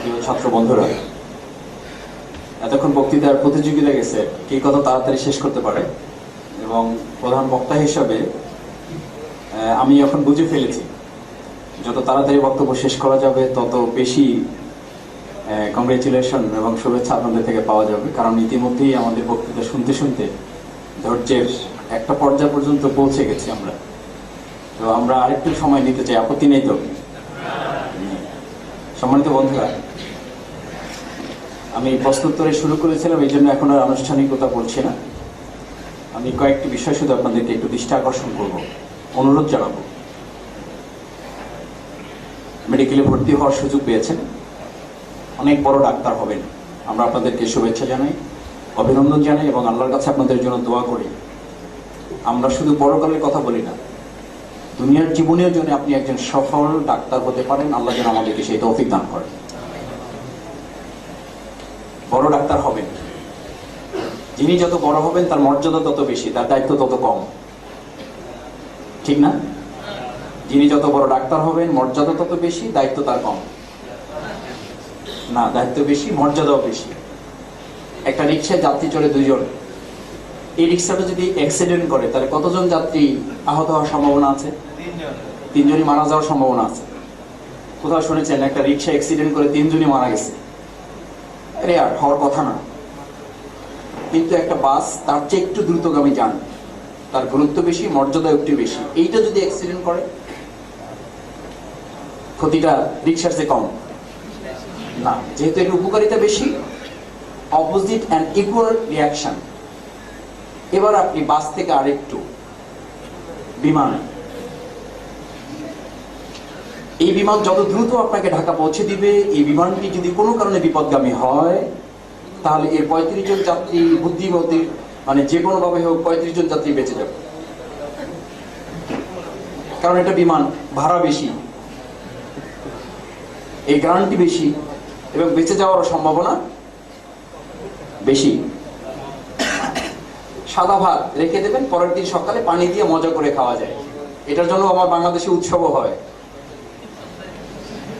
প্রিয় ছাত্র বন্ধুরা, এতক্ষণ বক্তৃতার প্রতিযোগিতা গেছে কে কত তাড়াতাড়ি শেষ করতে পারে, এবং প্রধান বক্তা হিসাবে আমি এখন বুঝে ফেলেছি যত তাড়াতাড়ি বক্তব্য শেষ করা যাবে তত বেশি কংগ্রেচুলেশন এবং শুভেচ্ছা আপনাদের থেকে পাওয়া যাবে। কারণ ইতিমধ্যেই আমাদের বক্তৃতা শুনতে শুনতে ধৈর্যের একটা পর্যায় পর্যন্ত পৌঁছে গেছি আমরা। তো আমরা আরেকটু সময় নিতে চাই, আপত্তি নেই তো? সম্মানিত বন্ধুরা, আমি প্রশ্নোত্তরে শুরু করেছিলাম, এই জন্য এখন আর আনুষ্ঠানিকতা বলছি না। আমি কয়েকটি বিষয় শুধু আপনাদেরকে একটু দৃষ্টি আকর্ষণ করব, অনুরোধ জানাবো। মেডিকেলে ভর্তি হওয়ার সুযোগ পেয়েছেন, অনেক বড় ডাক্তার হবেন। আমরা আপনাদেরকে শুভেচ্ছা জানাই, অভিনন্দন জানাই এবং আল্লাহর কাছে আপনাদের জন্য দোয়া করি। আমরা শুধু পরকালের কথা বলি না, দুনিয়ার জীবনের জন্য আপনি একজন সফল ডাক্তার হতে পারেন। আল্লাহ যেন আমাদেরকে সেই তৌফিক দান করেন। বড় ডাক্তার হবেন, যিনি যত বড় হবেন তার মর্যাদা তত বেশি, তার দায়িত্ব তত কম, ঠিক না? যিনি যত বড় ডাক্তার হবেন মর্যাদা তত বেশি, দায়িত্ব তার কম না, দায়িত্ব বেশি, মর্যাদাও বেশি। একটা রিক্সায় যাত্রী চড়ে দুইজন, এই রিক্সাটা যদি অ্যাক্সিডেন্ট করে তাহলে কতজন যাত্রী আহত হওয়ার সম্ভাবনা আছে? তিনজনই মারা যাওয়ার সম্ভাবনা আছে। কোথাও শুনেছেন একটা রিক্সা অ্যাক্সিডেন্ট করে তিনজনই মারা গেছে? আরে আর হওয়ার কথা না। কিন্তু একটা বাস তার চেয়ে একটু দ্রুতগামী যান, তার গুরুত্ব বেশি, মর্যাদা একটু বেশি। এইটা যদি অ্যাক্সিডেন্ট করে ক্ষতিটা রিক্সার চেয়ে কম না, যেহেতু এর উপকারিতা বেশি। Opposite and equal reaction. এবার আপনি বাস থেকে আরেকটু বিমান, এই বিমান যত দ্রুত আপনাকে ঢাকা পৌঁছে দিবে, এই বিমানটি যদি কোনো কারণে বিপদগামী হয় তাহলে এর 35 জন যাত্রী বুদ্ধিমতী, মানে যে কোনো ভাবে হোক 35 জন যাত্রী বেঁচে যাবে। কারণ এটা বিমান, ভাড়া বেশি, এই গ্যারান্টি বেশি এবং বেঁচে যাওয়ার সম্ভাবনা বেশি। সাদা ভাত রেখে দেবেন, পরের দিন সকালে পানি দিয়ে মজা করে খাওয়া যায়। এটার জন্য আমার বাংলাদেশে উৎসবও হয়।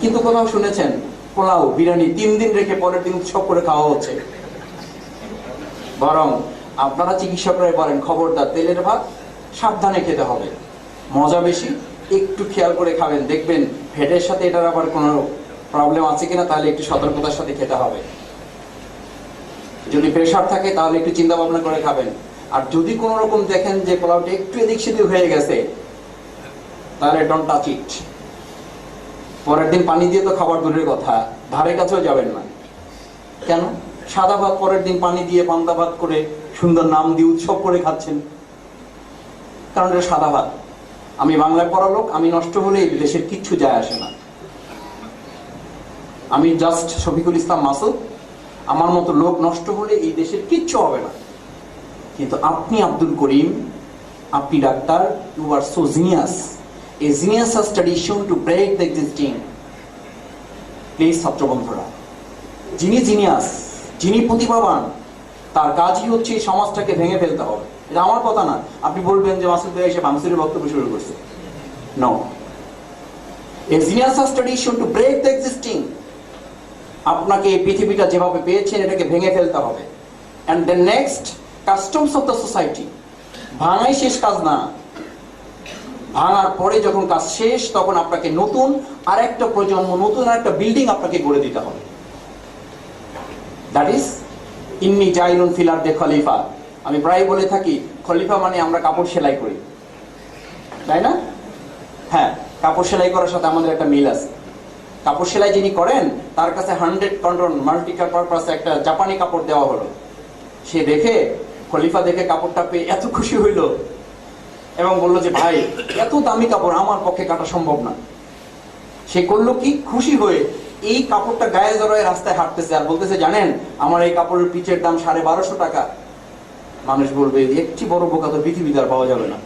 কিন্তু কোথাও শুনেছেন পোলাও, বিরিয়ানি 3 দিন রেখে পরের দিন উৎসব করে খাওয়া হচ্ছে? বরং আপনারা চিকিৎসকরাই বলেন খবরদার তেলের ভাত সাবধানে খেতে হবে, মজা বেশি, একটু খেয়াল করে খাবেন, দেখবেন ফ্যাটের সাথে এটার আবার কোনো প্রবলেম আছে কিনা, তাহলে একটু সতর্কতার সাথে খেতে হবে। যদি প্রেশার থাকে তাহলে একটু চিন্তা ভাবনা করে খাবেন। আর যদি কোনো রকম দেখেন যে পোলাওটা একটু এদিক সেদিক হয়ে গেছে তাহলে ডোন্ট টাচ ইট। পরের দিন পানি দিয়ে তো খাবার দূরের কথা, ধারে কাছেও যাবেন না। কেন? সাদা ভাত পরের দিন পানি দিয়ে পান্তা ভাত করে সুন্দর নাম দিয়ে উৎসব করে খাচ্ছেন, কারণ এটা সাদা ভাত। আমি বাংলায় পড়া লোক, আমি নষ্ট হলে এই দেশের কিচ্ছু যায় আসে না। আমি জাস্ট শফিকুল ইসলাম মাসুদ, আমার মতো লোক নষ্ট হলে এই দেশের কিচ্ছু হবে না। কিন্তু আপনি আব্দুল করিম, আপনি doctor, you are so genius. A genius has studied shown to break the existing. Please ছাত্র বন্ধুরা, যিনি জিনিয়াস, যিনি প্রতিভাবান, তার কাজই হচ্ছে এই সমাজটাকে ভেঙে ফেলতে হবে। এটা আমার কথা না। আপনি বলবেন যে মাসুদ ভাই এসে ভাঙচুরের বক্তব্য শুরু করছে। No, a genius has studied shown to break the existing. আপনাকে এই পৃথিবীটা যেভাবে পেয়েছেন এটাকে ভেঙে ফেলতে হবে। and the next customs of the society. ভাঙাই শেষ কাজ না, ভাঙার পরে যখন কাজ শেষ তখন আপনাকে নতুন আরেকটা প্রজন্ম, নতুন আরেকটা বিল্ডিং আপনাকে গড়ে দিতে হবে। দ্যাট ইজ ইন্নী জাইলুন ফিল আরদি খলিফা। আমি প্রায় বলে থাকি খলিফা মানে আমরা কাপড় সেলাই করি, তাই না? হ্যাঁ, কাপড় সেলাই করার সাথে আমাদের একটা মিল আছে। কাপড় সেলাই যিনি করেন তার কাছে 100 কটন মাল্টি পারপাস একটা জাপানি কাপড় দেওয়া হলো। সে দেখে, খলিফা দেখে কাপড়টা পেয়ে এত খুশি হইলো এবং বললো যে ভাই এত দামি কাপড় আমার পক্ষে কাটা সম্ভব না। সে করলো কি, খুশি হয়ে এই কাপড়টা গায়ে জড়ায় রাস্তায় হাঁটতেছে আর বলতেছে জানেন আমার এই কাপড়ের পিচের দাম 1250 টাকা। মানুষ বলবে একটি বড় বোকা তো পৃথিবীতে আর পাওয়া যাবে না,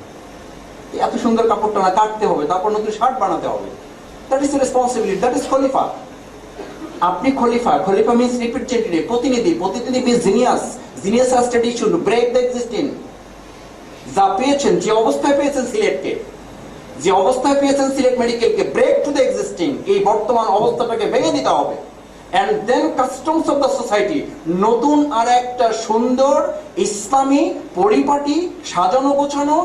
এত সুন্দর কাপড়টা না কাটতে হবে, তারপর নতুন শার্ট বানাতে হবে। That is responsibility, that is খলিফা। আপনি খলিফা, খলিফা মিন্স রিপ্রেজেন্টেটিভ, প্রতিনিধি, প্রতিনিধি means genius. Genius has studied to break the existing. যা পেয়েছেন, যে অবস্থায় পেয়েছেন সিলেটকে, যে অবস্থায় পেয়েছেন সিলেট মেডিকেলকে, ব্রেক টু দ্য এক্সিস্টিং, এই বর্তমান অবস্থাটাকে ভেঙে দিতে হবে। and then customs of the society, নতুন আর একটা সুন্দর ইসলামী পরিপাটি সাজানো গোছানো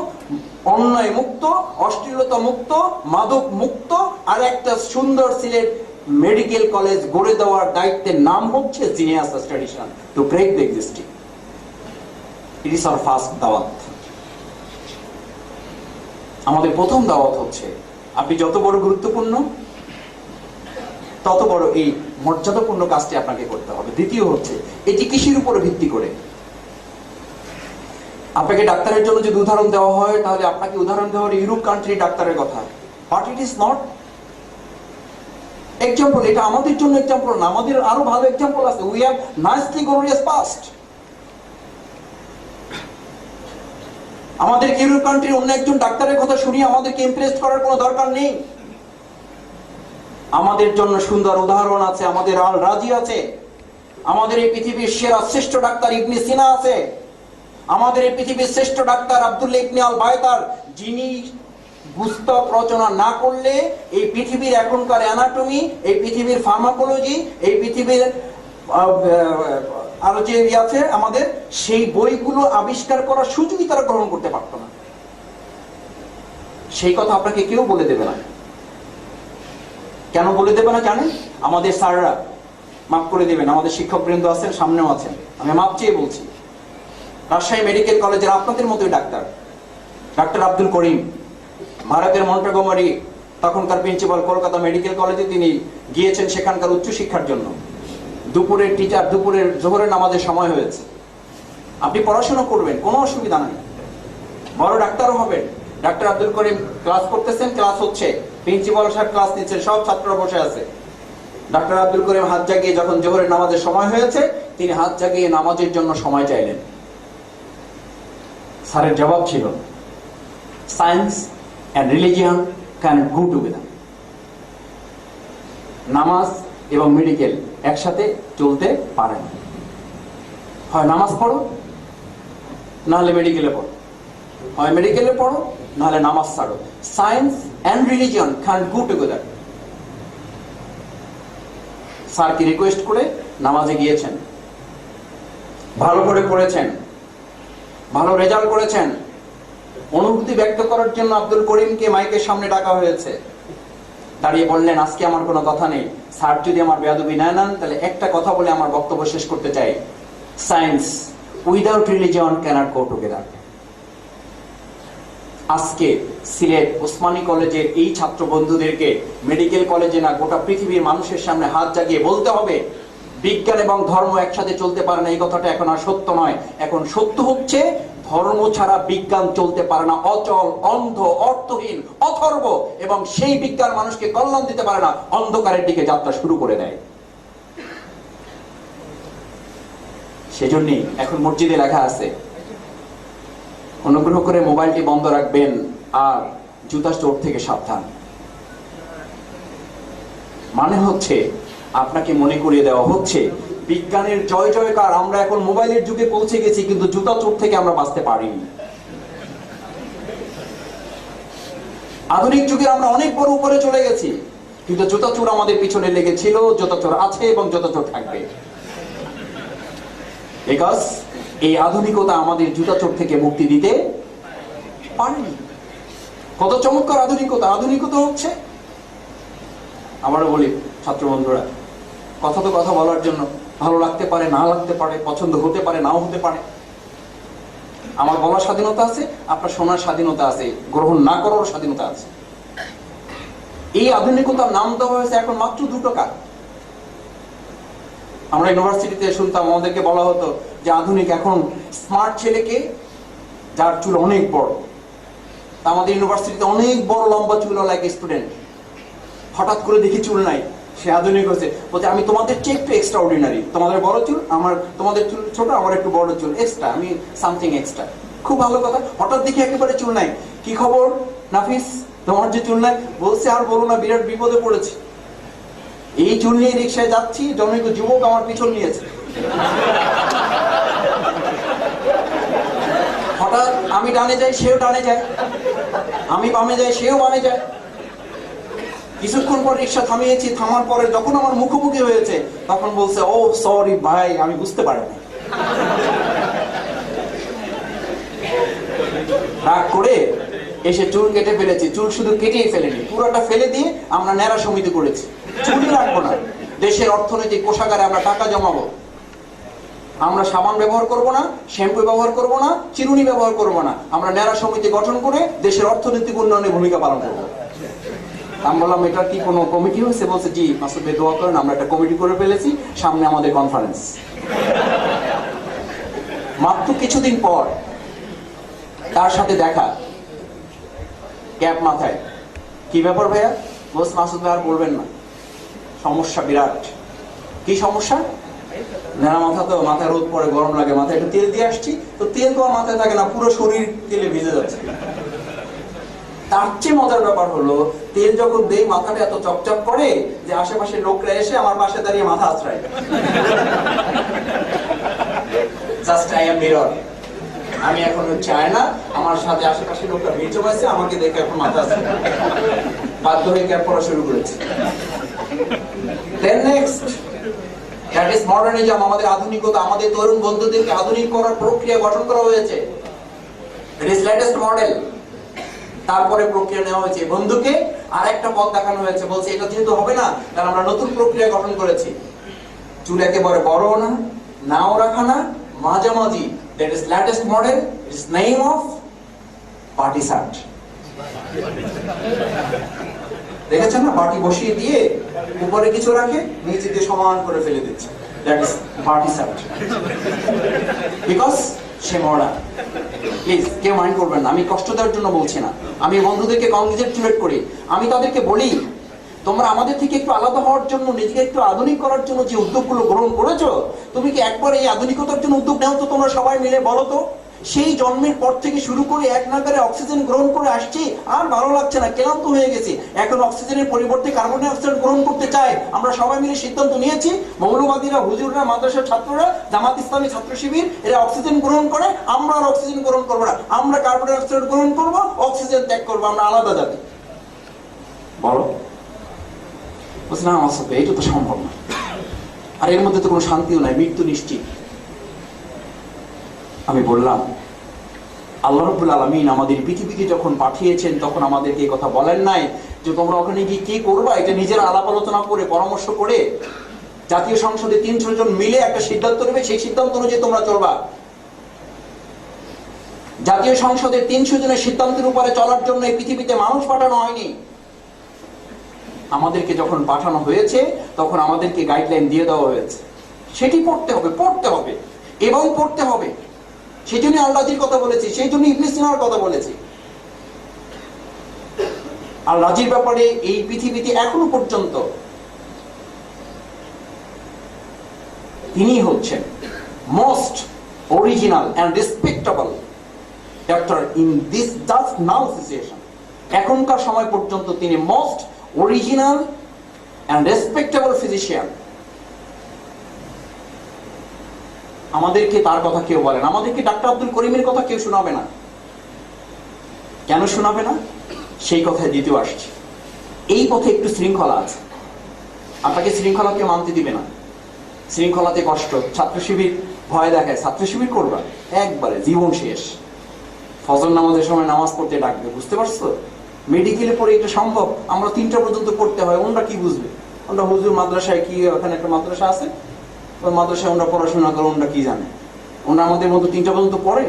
অন্যায় মুক্ত অশ্লীলতা মুক্ত মাদক মুক্ত আর একটা সুন্দর সিলেট মেডিকেল কলেজ গড়ে দেওয়ার দায়িত্বের নাম হচ্ছে genius tradition to break the existing. It is our first দাওয়াত। আমাদের প্রথম দাওয়াত হচ্ছে আপনি যত বড় গুরুত্বপূর্ণ তত বড় এই মর্যাদাপূর্ণ কাজটি আপনাকে করতে হবে। দ্বিতীয় হচ্ছে এটি কিসের উপরে ভিত্তি করে? আপনাকে ডাক্তারের জন্য যদি উদাহরণ দেওয়া হয় তাহলে আপনাকে উদাহরণ দেওয়া হয় ইউরোপ কান্ট্রি ডাক্তারের কথা, but it is not example. এটা আমাদের জন্য এক্সাম্পল না, আমাদের আরো ভালো এক্সাম্পল আছে। We have nicely glorious past. আমাদের ইউরোপ কান্ট্রির অন্য একজন ডাক্তারের কথা শুনিয়ে আমাদেরকে ইমপ্রেস করার কোনো দরকার নেই। আমাদের জন্য সুন্দর উদাহরণ আছে, আমাদের আল রাজি আছে, আমাদের এই পৃথিবীর সেরা শ্রেষ্ঠ ডাক্তার ইবনে সিনা আছে, আমাদের এই পৃথিবীর শ্রেষ্ঠ ডাক্তার আব্দুল্লাহ ইবনে আল বায়তার, যিনি পুস্তক রচনা না করলে এই পৃথিবীর এখনকার অ্যানাটমি, এই পৃথিবীর ফার্মাকোলজি, এই পৃথিবীর আরো যে আছে আমাদের সেই বইগুলো আবিষ্কার করার সুযোগই তারা গ্রহণ করতে পারত না। সেই কথা আপনাকে কেউ বলে দেবে না। কেন বলে দেবে না জানেন? আমাদের স্যাররা, মাফ করে দেবেন, আমাদের শিক্ষকবৃন্দ আছেন, সামনেও আছেন, আমি মাপ চেয়ে বলছি, রাজশাহী মেডিকেল কলেজের আপনাদের মতোই ডাক্তার আব্দুল করিম, ভারতের মন্টগোমারি তখনকার প্রিন্সিপাল কলকাতা মেডিকেল কলেজে তিনি গিয়েছেন সেখানকার উচ্চশিক্ষার জন্য। দুপুরের টিচার, দুপুরের জোহরের নামাজের সময় হয়েছে, আপনি পড়াশোনা করবেন, কোনো অসুবিধা নাই, বড় ডাক্তারও হবেন। ডাক্তার আব্দুল করিম ক্লাস করতেছেন, ক্লাস হচ্ছে, প্রিন্সিপাল সাহেব ক্লাস নিচ্ছেন, সব ছাত্ররা বসে আছে। ডাক্তার আব্দুল করিম হাত জাগিয়ে যখন জোহরের নামাজের সময় হয়েছে তিনি হাত জাগিয়ে নামাজের জন্য সময় চাইলেন। স্যারের জবাব ছিল, science and religion can go together. নামাজ এবং মেডিকেল একসাথে চলতে পারে না। হয় নামাজ পড়ো নাহলে মেডিকেলে পড়ো, হয় মেডিকেলে পড়ো নাহলে নামাজ ছাড়ো। Science and religion can go together. স্যারকে রিকোয়েস্ট করে নামাজে গিয়েছেন, ভালো করে পড়েছেন, ভালো রেজাল্ট করেছেন। অনুভূতি ব্যক্ত করার জন্য আব্দুল করিমকে মাইকের সামনে ডাকা হয়েছে। দাঁড়িয়ে বললেন, আজকে আমার কোনো কথা নেই, স্যার যদি আমার বেয়াদবি না নেন তাহলে একটা কথা বলে আমার বক্তব্য শেষ করতে চাই, science without religion cannot go together. আজকে সিলেট ওসমানী কলেজের এই ছাত্র বন্ধুদেরকে মেডিকেল কলেজে না গোটা পৃথিবীর মানুষের সামনে হাত জাগিয়ে বলতে হবে, বিজ্ঞান এবং ধর্ম একসাথে চলতে পারে না। এই কথাটা এখন আর সত্য নয়, এখন সত্য হচ্ছে ধর্ম ছাড়া বিজ্ঞান চলতে পারে না, অচল, অন্ধ, অর্থহীন, অথর্ব, এবং সেই বিজ্ঞান মানুষকে কল্যাণ দিতে পারে না, অন্ধকারের দিকে যাত্রা শুরু করে দেয়। সেজন্যই এখন মসজিদে লেখা আছে, অনুগ্রহ করে মোবাইলটি বন্ধ রাখবেন আর জুতা চোর থেকে সাবধান। মানে হচ্ছে আপনাকে মনে করিয়ে দেওয়া হচ্ছে বিজ্ঞানের জয় জয়কার, আমরা এখন মোবাইলের যুগে পৌঁছে গেছি, কিন্তু জুতা চোর থেকে আমরা বাঁচতে পারিনি। আধুনিক যুগে আমরা অনেক বড় উপরে চলে গেছি, কিন্তু জুতা চোর আমাদের পিছনে লেগেছিল, জুতা চোর আছে এবং জুতা চোর থাকবে। বিকজ এই আধুনিকতা আমাদের জুতা চোর থেকে মুক্তি দিতে পারেনি। কত চমৎকার আধুনিকতা! আধুনিকতা হচ্ছে, আবারও বলি ছাত্র বন্ধুরা, কথা তো কথা বলার জন্য, ভালো লাগতে পারে, না লাগতে পারে, পছন্দ হতে পারে, নাও হতে পারে। আমার বলার স্বাধীনতা আছে, আপনার শোনার স্বাধীনতা আছে, গ্রহণ না করার স্বাধীনতা আছে। এই আধুনিকতার নাম দেওয়া হয়েছে এখন মাত্র 2 টাকা। আমরা ইউনিভার্সিটিতে শুনতাম, আমাদেরকে বলা হতো যে আধুনিক এখন স্মার্ট ছেলেকে যার চুল অনেক বড়। আমাদের ইউনিভার্সিটিতে অনেক বড় লম্বা চুলওয়ালা এক স্টুডেন্ট, হঠাৎ করে দেখি চুল নাই, সে আধুনিক হয়েছে, বলছে আমি তোমাদের চেয়ে একটু এক্সট্রা অর্ডিনারি, তোমাদের বড় চুল, আমার তোমাদের চুল ছোট, আমার একটু বড় চুল, এক্সট্রা, আমি সামথিং এক্সট্রা। খুব ভালো কথা। হঠাৎ দেখি একেবারে চুল নাই, কি খবর নাফিস, তোমার যে চুল নাই? বলছে আর বলো না, বিরাট বিপদে পড়েছি, এই চুল নিয়ে রিক্সায় যাচ্ছি, জনৈক যুবক আমার পিছন নিয়েছে। হঠাৎ আমি ডানে যাই, সেও ডানে যায়, আমি বামে যাই, সেও বামে যায়, কিছুক্ষণ পর রিক্সা থামিয়েছি, থামার পরে যখন আমার মুখোমুখি হয়েছে তখন বলছে, ও সরি ভাই, আমি বুঝতে পারিনি। রাগ করে এসে চুল কেটে ফেলেছি। চুল শুধু কেটেই ফেলেনি, পুরোটা ফেলে দিয়ে আমরা ন্যাড়া সমিতি করেছি। চুলই রাখবো না, দেশের অর্থনৈতিক কোষাগারে আমরা টাকা জমাবো। আমরা সাবান ব্যবহার করব না, শ্যাম্পু ব্যবহার করব না, চিরুনি ব্যবহার করব না, আমরা ন্যাড়া সমিতি গঠন করে দেশের অর্থনৈতিক উন্নয়নে ভূমিকা পালন করব। আমি বললাম, এটা কি কোনো কমিটি হয়েছে? বলছে, জি মাসুদ ভাই দোয়া করেন, আমরা একটা কমিটি করে ফেলেছি, সামনে আমাদের কনফারেন্স। মাত্র কিছুদিন পর তার সাথে দেখা, ক্যাপ মাথায়। কি ব্যাপার ভাইয়া? বলছে, মাসুদ ভাই আর বলবেন না, সমস্যা বিরাট। কি সমস্যা? নেড়া মাথা তো, মাথায় রোদ পড়ে, গরম লাগে, মাথায় একটু তেল দিয়ে আসছি, তো তেল তো আর মাথায় থাকে না, পুরো শরীর তেলে ভিজে যাচ্ছে। তার চেয়ে মজার ব্যাপার হলো, তেল যখন দেই মাথাটা এত চকচক করে যে আশেপাশের লোকরা এসে আমার পাশে দাঁড়িয়ে মাথা আঁচড়ায়। Just I am mirror. আমি এখন চাই না আমার সাথে আশেপাশের লোকরা ভিড় জমাইছে, আমাকে দেখে এখন মাথা আঁচড়ায়। বাধ্য হয়ে ক্যাপ পড়া শুরু করেছে। Then next, that is modernism, আমাদের আধুনিকতা, আমাদের তরুণ বন্ধুদেরকে আধুনিক করার প্রক্রিয়া গঠন করা হয়েছে। It is latest model। তারপরে প্রক্রিয়া নেওয়া হয়েছে, বন্ধুকে আর একটা পথ দেখানো হয়েছে, বলছে এটা যেহেতু হবে না, তাহলে আমরা নতুন প্রক্রিয়া গঠন করেছি। চুল একেবারে বড়ও না, নাও রাখা না, মাঝামাঝি। That is latest model. It is name of party shirt। দেখেছেন না, বাটি বসিয়ে দিয়ে উপরে কিছু রাখে, নিচে দিয়ে সমান করে ফেলে দিচ্ছে। That is party shirt। Because say modern. Please কেউ মাইন্ড করবেন না, আমি কষ্ট দেওয়ার জন্য বলছি না, আমি বন্ধুদেরকে কংগ্রেচুলেট করি। আমি তাদেরকে বলি, তোমরা আমাদের থেকে একটু আলাদা হওয়ার জন্য, নিজেকে একটু আধুনিক করার জন্য যে উদ্যোগগুলো গ্রহণ করেছো, তুমি কি একবার এই আধুনিকতার জন্য উদ্যোগ নেও তো? তোমরা সবাই মিলে বলো তো। সেই জন্মের পর থেকে শুরু করে এক নাগারে অক্সিজেন গ্রহণ করে আসছি, আর ভালো লাগছে না, ক্লান্ত হয়ে গেছি, এখন অক্সিজেনের পরিবর্তে কার্বন ডাই অক্সাইড গ্রহণ করতে চাই। আমরা সবাই মিলে সিদ্ধান্ত নিয়েছি, মৌলবাদীরা, হুজুররা, মাদ্রাসার ছাত্ররা, জামাত ইসলামী ছাত্র শিবির, এরা অক্সিজেন গ্রহণ করে, আমরা আর অক্সিজেন গ্রহণ করবো না, আমরা কার্বন ডাই অক্সাইড গ্রহণ করবো, অক্সিজেন ত্যাগ করবো, আমরা আলাদা যাবে। বলো। বলছে, না মাসুদ ভাই, এটা তো সম্ভব না, আর এর মধ্যে তো কোনো শান্তিও নাই, মৃত্যু নিশ্চিত। আমি বললাম, আল্লাহ রাব্বুল আলামিন আমাদের পৃথিবীতে যখন পাঠিয়েছেন তখন আমাদেরকে এই কথা বলেন নাই যে তোমরা ওখানে গিয়ে কি করবা? এটা নিজের আলাপ আলোচনা করে, পরামর্শ করে, জাতীয় সংসদে 300 জন মিলে একটা সিদ্ধান্ত নেবে, সেই সিদ্ধান্ত অনুযায়ী তোমরা চলবা। জাতীয় সংসদের 300 জনের সিদ্ধান্তের উপরে চলার জন্য এই পৃথিবীতে মানুষ পাঠানো হয়নি। আমাদেরকে যখন পাঠানো হয়েছে তখন আমাদেরকে গাইডলাইন দিয়ে দেওয়া হয়েছে, সেটি পড়তে হবে, পড়তে হবে এবং পড়তে হবে। সেই জন্য আল রাজির কথা বলেছি, সেই জন্য ইবনে সিনার কথা বলেছি। আল রাজির ব্যাপারে এই পৃথিবীতে এখনো পর্যন্ত তিনি হচ্ছেন most original and respectable doctor in this just now situation. এখনকার সময় পর্যন্ত তিনি most original and respectable physician. আমাদেরকে তার কথা কেউ বলে না, আমাদেরকে ডাক্তার আব্দুল করিমের কথা কেউ শোনাবে না। কেন শোনাবে না? সেই কথায় দ্বিতীয় আসছে। এই পথে একটু শৃঙ্খলা আছে, আপনাকে শৃঙ্খলাকে মানতে দিবে না। শৃঙ্খলাতে কষ্ট। ছাত্র শিবির ভয় দেখায়, ছাত্র শিবির করবা, একবারে জীবন শেষ। ফজর নামাজের সময় নামাজ পড়তে ডাকবে, বুঝতে পারছো? মেডিকেলে পড়ে এটা সম্ভব? আমরা 3টা পর্যন্ত পড়তে হয়, ওনরা কি বুঝবে? ওনরা হুজুর মাদ্রাসায়, কি ওখানে একটা মাদ্রাসা আছে, ওই মাদ্রাসায় ওনরা পড়াশোনা করে, ওনরা কি জানে? ওনরা আমাদের মতো 3টা পর্যন্ত পড়ে?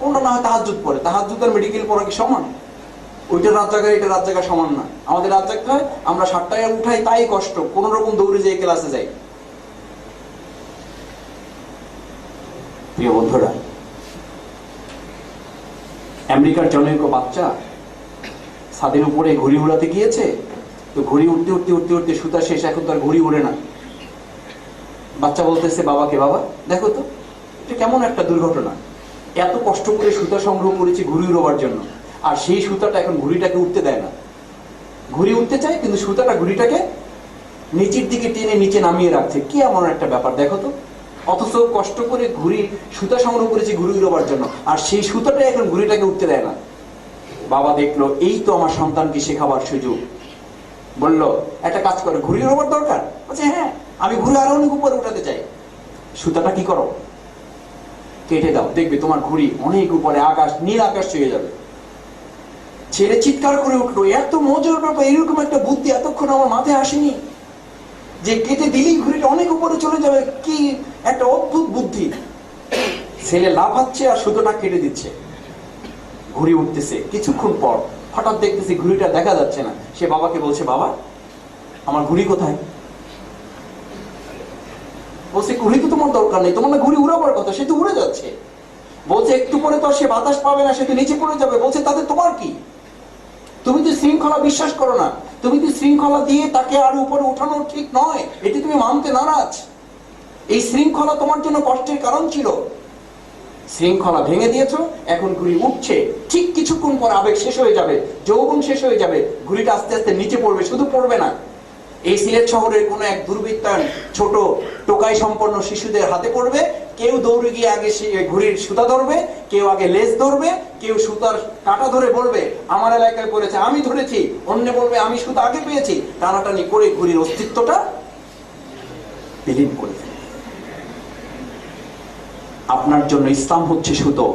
ওনরা না হয় তাহাজ্জুদ পড়ে। তাহাজ্জুদ আর মেডিকেল পড়া কি সমান? ওইটা রাত জায়গায়, এটা রাত জায়গা সমান না। আমাদের রাত জায়গা হয়, আমরা 7টায় উঠাই, তাই কষ্ট, কোন রকম দৌড়ে যেয়ে ক্লাসে যাই। প্রিয় বন্ধুরা, আমেরিকার জনৈক বাচ্চা ছাদের উপরে ঘুড়ি উড়াতে গিয়েছে, তো ঘুড়ি উঠতে উঠতে উঠতে উঠতে সুতা শেষ, এখন তো আর ঘুড়ি উড়ে না। বাচ্চা বলতেছে বাবাকে, বাবা দেখো তো এটা কেমন একটা দুর্ঘটনা, এত কষ্ট করে সুতা সংগ্রহ করেছি ঘুড়ি উড়াবার জন্য, আর সেই সুতাটা এখন ঘুড়িটাকে উঠতে দেয় না। ঘুড়ি উঠতে চায় কিন্তু সুতাটা ঘুড়িটাকে নিচের দিকে টেনে নিচে নামিয়ে রাখছে, কি এমন একটা ব্যাপার দেখো তো। অথচ কষ্ট করে ঘুড়ি সুতা সংগ্রহ করেছি ঘুড়ি উড়াবার জন্য, আর সেই সুতাটা এখন ঘুড়িটাকে উঠতে দেয় না। বাবা দেখলো এই তো আমার সন্তানকে শেখাবার সুযোগ, বলল একটা কাজ করে, ঘুড়ি ওড়াবার দরকার? বলছে হ্যাঁ, আমি ঘুড়ি আরো অনেক উপরে উঠাতে চাই। সুতাটা কি করো, কেটে দাও, দেখবে তোমার ঘুড়ি অনেক উপরে, আকাশ, নীল আকাশ ছুঁয়ে যাবে। ছেলে চিৎকার করে উঠলো, এত মজার ব্যাপার, এরকম একটা বুদ্ধি এতক্ষণ আমার মাথায় আসেনি, যে কেটে দিলেই ঘুড়িটা অনেক উপরে চলে যাবে, কি একটা অদ্ভুত বুদ্ধি। ছেলে লাফাচ্ছে আর সুতোটা কেটে দিচ্ছে, ঘুড়ি উঠতেছে। কিছুক্ষণ পর হঠাৎ দেখতেছি ঘুড়িটা দেখা যাচ্ছে না। সে বাবাকে বলছে, বাবা আমার ঘুড়ি কোথায়? বলছে ঘুড়ি তো তোমার দরকার নেই, তোমার না ঘুড়ি উড়াবার কথা, সে তো উড়ে যাচ্ছে। বলছে একটু পরে তো সে বাতাস পাবে না, সে তো নিচে পড়ে যাবে। বলছে তাতে তোমার কি? তুমি তো শৃঙ্খলা বিশ্বাস করো না, তুমি তো শৃঙ্খলা দিয়ে তাকে আরো উপরে উঠানো ঠিক নয়, এটি তুমি মানতে নারাজ। এই শৃঙ্খলা তোমার জন্য কষ্টের কারণ ছিল, শৃঙ্খলা ভেঙে দিয়েছো, এখন ঘুড়ি উঠছে, ঠিক কিছুক্ষণ পর আবেগ শেষ হয়ে যাবে, যৌবন শেষ হয়ে যাবে, ঘুড়িটা আস্তে আস্তে নিচে পড়বে। শুধু পড়বে না, এই সিলেট শহরের কোন এক দুর্বৃত্তান ছোট টোকাই সম্পন্ন শিশুদের হাতে পড়বে। কেউ দৌড়ে গিয়ে আগে ঘুড়ির সুতা ধরবে, কেউ আগে লেজ ধরবে, কেউ সুতার কাটা ধরে বলবে আমার এলাকায় পড়েছে, আমি ধরেছি। অন্য বলবে আমি সুতা আগে পেয়েছি। টানাটানি করে ঘুড়ির অস্তিত্বটা বিলীন করে ফেলে। আপনার জন্য ইসলাম হচ্ছে সুতো।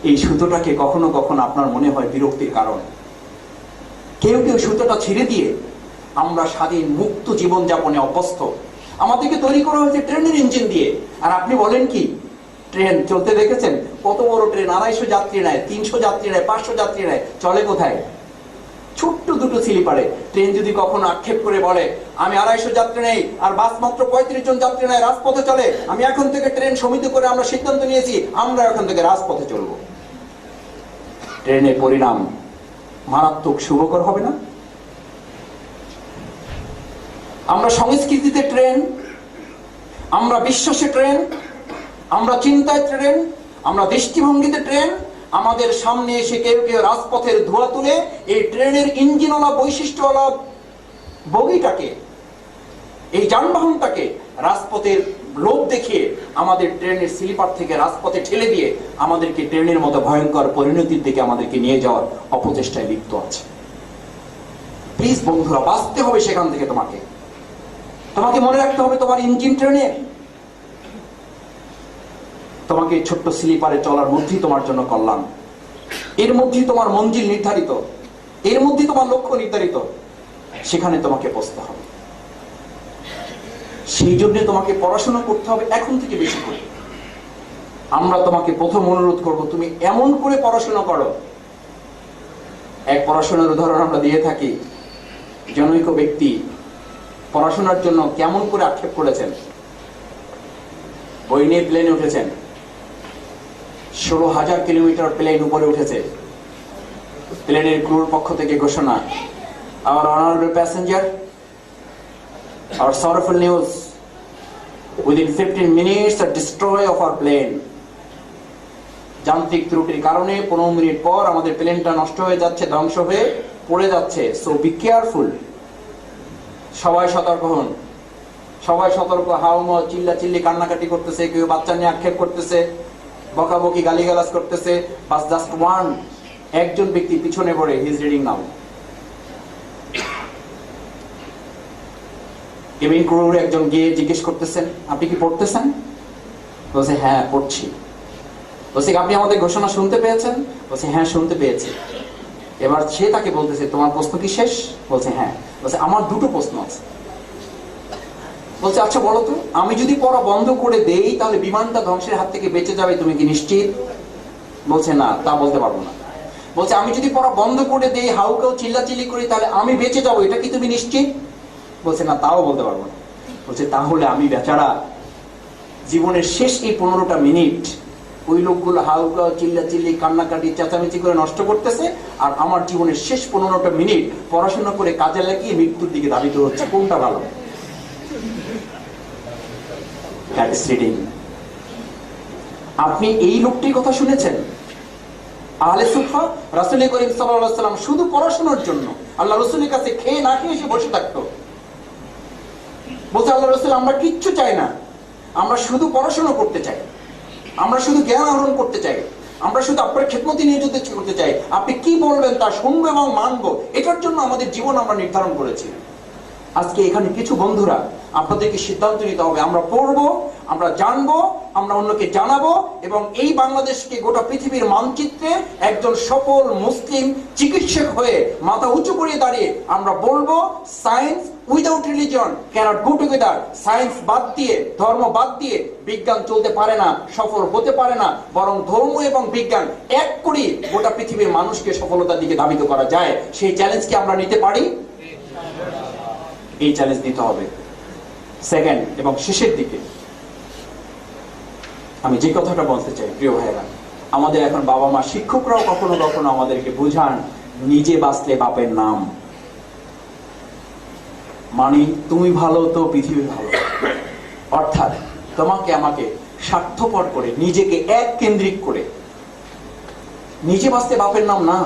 এই সুতোটাকে কখনো কখনো আপনার মনে হয় বিরক্তির কারণ। কেউ কেউ সুতোটা ছেড়ে দিয়ে আমরা স্বাধীন মুক্ত জীবন যাপনে অভ্যস্ত। আমাদেরকে তৈরি করা হয়েছে ট্রেনের ইঞ্জিন দিয়ে। আর আপনি বলেন কি, ট্রেন চলতে দেখেছেন? কত বড় ট্রেন, 250 যাত্রী নেয়, 300 যাত্রী নেয়, 500 যাত্রী নেয়, চলে কোথায়? ছোট্ট দুটো স্লিপারে। ট্রেন যদি কখনো আক্ষেপ করে বলে আমি 250 যাত্রী নেই, আর বাস মাত্র 35 জন যাত্রী নেয়, রাজপথে চলে, আমি এখন থেকে ট্রেন সমিতি করে আমরা সিদ্ধান্ত নিয়েছি আমরা এখন থেকে রাজপথে চলবো, ট্রেনের পরিণাম মারাত্মক শুভকর হবে না? আমরা সংস্কৃতিতে ট্রেন, আমরা বিশ্বাসে ট্রেন, আমরা চিন্তায় ট্রেন, আমরা দৃষ্টিভঙ্গিতে ট্রেন। আমাদের সামনে এসে কেউ কেউ রাজপথের ধোঁয়া তুলে এই ট্রেনের ইঞ্জিনওয়ালা বৈশিষ্ট্যওয়ালা বগিটাকে, এই যানবাহনটাকে রাজপথের লোভ দেখিয়ে আমাদের ট্রেনের স্লিপার থেকে রাজপথে ঠেলে দিয়ে আমাদেরকে ট্রেনের মতো ভয়ঙ্কর পরিণতির দিকে আমাদেরকে নিয়ে যাওয়ার অপচেষ্টায় লিপ্ত আছে। প্লিজ বন্ধুরা, বাঁচতে হবে সেখান থেকে। তোমাকে মনে রাখতে হবে তোমার ইঞ্জিন ট্রেনের। তোমাকে ছোট্ট স্লিপারে চলার মধ্যেই তোমার জন্য কল্যাণ, এর মধ্যেই তোমার মঞ্জিল নির্ধারিত, এর মধ্যেই তোমার লক্ষ্য নির্ধারিত, সেখানে তোমাকে বসতে হবে। সেই জন্য তোমাকে পড়াশোনা করতে হবে এখন থেকে বেশি করে। আমরা তোমাকে প্রথম অনুরোধ করব, তুমি এমন করে পড়াশোনা করো। এক পড়াশোনার উদাহরণ আমরা দিয়ে থাকি। জনৈক ব্যক্তি পড়াশোনার জন্য কেমন করে আক্ষেপ করেছেন। বই নিয়ে প্লেনে উঠেছেন, 16,000 কিলোমিটার প্লেন উপরে উঠেছে। প্লেনের ক্রুর পক্ষ থেকে ঘোষণা, our honorable passenger, our sorrowful news, within 15 minutes the destroy of our plane. যান্ত্রিক ত্রুটির কারণে 15 মিনিট পর আমাদের প্লেনটা নষ্ট হয়ে যাচ্ছে, ধ্বংস হয়ে পড়ে যাচ্ছে। So be careful. সবাই সতর্ক হন। সবাই সতর্ক, হাউমাউ, চিল্লাচিল্লি, কান্নাকাটি করতেছে, কেউ বাচ্চা নিয়ে আক্ষেপ করতেছে, বকাবকি, গালিগালাজ করতেছে। বাস জাস্ট ওয়ান, একজন ব্যক্তি পিছনে পড়ে, he is reading now. Cabin ক্রুর একজন গিয়ে জিজ্ঞেস করতেছেন, আপনি কি পড়তেছেন? বলছে হ্যাঁ পড়ছি। বলছে আপনি আমাদের ঘোষণা শুনতে পেয়েছেন? বলছে হ্যাঁ শুনতে পেয়েছি। এবার সে তাকে বলতেছে তোমার প্রশ্ন কি শেষ? বলছে হ্যাঁ। বলছে আমার দুটো প্রশ্ন আছে। বলছে আচ্ছা বলো তো, আমি যদি পড়া বন্ধ করে দেই তাহলে বিমানটা ধ্বংসের হাত থেকে বেঁচে যাবে, তুমি কি নিশ্চিত? বলছে না, তা বলতে পারবো না। বলছে আমি যদি পড়া বন্ধ করে দেই, হাউকাউ চিল্লাচিল্লি করি, তাহলে আমি বেঁচে যাবো, এটা কি তুমি নিশ্চিত? বলছে না, তাও বলতে পারবো না। বলছে তাহলে আমি বেচারা জীবনের শেষ এই 15টা মিনিট ওই লোকগুলো হাউকাউ চিল্লাচিল্লি, কান্নাকাটি, চেঁচামেচি করে নষ্ট করতেছে, আর আমার জীবনের শেষ 15টা মিনিট পড়াশোনা করে কাজে লাগিয়ে মৃত্যুর দিকে ধাবিত হচ্ছে। কোনটা ভালো? আপনি এই লোকটির কথা শুনেছেন? আহলে সুফা, রাসূল করিম সাল্লাল্লাহু আলাইহি ওয়াসাল্লাম শুধু পড়াশোনার জন্য আল্লাহ রাসূলের কাছে খেয়ে না খেয়ে এসে বসে থাকতো। বলতে আল্লাহ রাসূল আমরা কিচ্ছু চাই না, আমরা শুধু পড়াশোনা করতে চাই, আমরা শুধু জ্ঞান আহরণ করতে চাই, আমরা শুধু আপনার খেদমতি নিয়োজিত করতে চাই, আপনি কি বলবেন তা শুনবো এবং মানবো, এটার জন্য আমাদের জীবন আমরা নির্ধারণ করেছি। আজকে এখানে কিছু বন্ধুরা, আপনাদেরকে সিদ্ধান্ত নিতে হবে, আমরা পড়বো, আমরা জানবো, আমরা অন্যকে জানাবো, এবং এই বাংলাদেশকে গোটা পৃথিবীর মানচিত্রে একজন সফল মুসলিম চিকিৎসক হয়ে মাথা উঁচু করে দাঁড়িয়ে আমরা বলবো, science without religion cannot go together. Science বাদ দিয়ে, ধর্ম বাদ দিয়ে বিজ্ঞান চলতে পারে না, সফল হতে পারে না, বরং ধর্ম এবং বিজ্ঞান এক করে গোটা পৃথিবীর মানুষকে সফলতার দিকে ধাবিত করা যায়। সেই চ্যালেঞ্জকে আমরা নিতে পারি, এই চ্যালেঞ্জ নিতে হবে। সেকেন্ড এবং শেষের দিকে আমি যে কথাটা বলতে চাই, প্রিয় ভাইরা, আমাদের এখন বাবা মা শিক্ষকরাও কখনো কখনো আমাদেরকে বুঝান, নিজে বাঁচলে বাপের নাম, মানে তুমি ভালো তো পৃথিবী ভালো। অর্থাৎ তোমাকে আমাকে স্বার্থপর করে, নিজেকে এক কেন্দ্রিক করে নিজে বাঁচতে বাপের নাম না।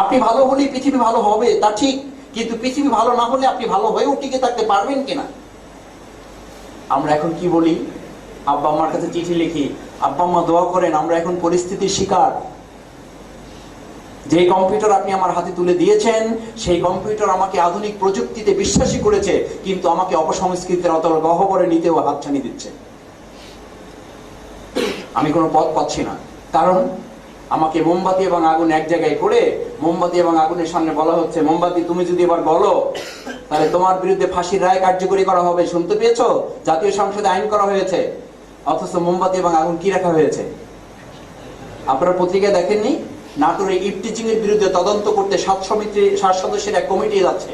আপনি ভালো হলেই পৃথিবী ভালো হবে, তা ঠিক, কিন্তু পৃথিবী ভালো না হলে আপনি ভালো হয়েও টিকে থাকতে পারবেন কিনা। আমরা এখন কি বলি, আব্বা আম্মার কাছে চিঠি লিখি, আব্বা আম্মা দোয়া করেন, আমরা এখন পরিস্থিতির শিকার। যে কম্পিউটার আপনি আমার হাতে তুলে দিয়েছেন, সেই কম্পিউটার আমাকে আধুনিক প্রযুক্তিতে বিশ্বাসী করেছে, কিন্তু আমাকে অপসংস্কৃতির অতল গহ্বরে নিতেও হাতছানি দিচ্ছে। আমি কোনো পথ পাচ্ছি না, কারণ আমাকে মোমবাতি এবং আগুন এক জায়গায় করে মোমবাতি এবং আগুনের সামনে বলা হচ্ছে, মোমবাতি তুমি যদি এবার গলো তাহলে তোমার বিরুদ্ধে ফাঁসির রায় কার্যকরী করা হবে। শুনতে পেয়েছো? জাতীয় সংসদে আইন করা হয়েছে, অথচ মোমবাতি এবং আগুন কি রাখা হয়েছে? আপনারা পত্রিকায় দেখেননি? নাটোরে ইফটিজিং এর বিরুদ্ধে তদন্ত করতে 7 সদস্যের এক কমিটি যাচ্ছে।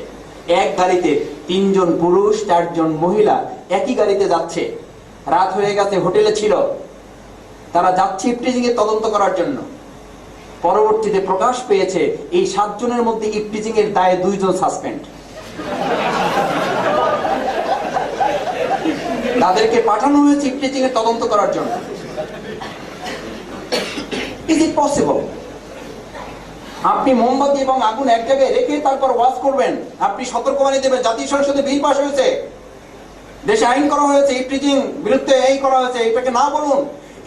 এক গাড়িতে 3 জন পুরুষ 4 জন মহিলা একই গাড়িতে যাচ্ছে। রাত হয়ে গেছে, হোটেলে ছিল, তারা যাচ্ছে ইফটিজিং এর তদন্ত করার জন্য। পরবর্তীতে প্রকাশ পেয়েছে এই 7 জনের মধ্যে ইফটিজিং এর দায়ে 2 জন সাসপেন্ড। তাদেরকে পাঠানো হয়েছে ইফটিজিং এর তদন্ত করার জন্য। Is it possible? আপনি মোমবাতি এবং আগুন এক জায়গায় রেখে তারপর ওয়াজ করবেন, আপনি সতর্কবাণী দেবেন, জাতীয় সংসদে বিল পাস হয়েছে, দেশে আইন করা হয়েছে, ইফটিজিং বিরুদ্ধে এই করা হয়েছে, এটাকে না বলুন।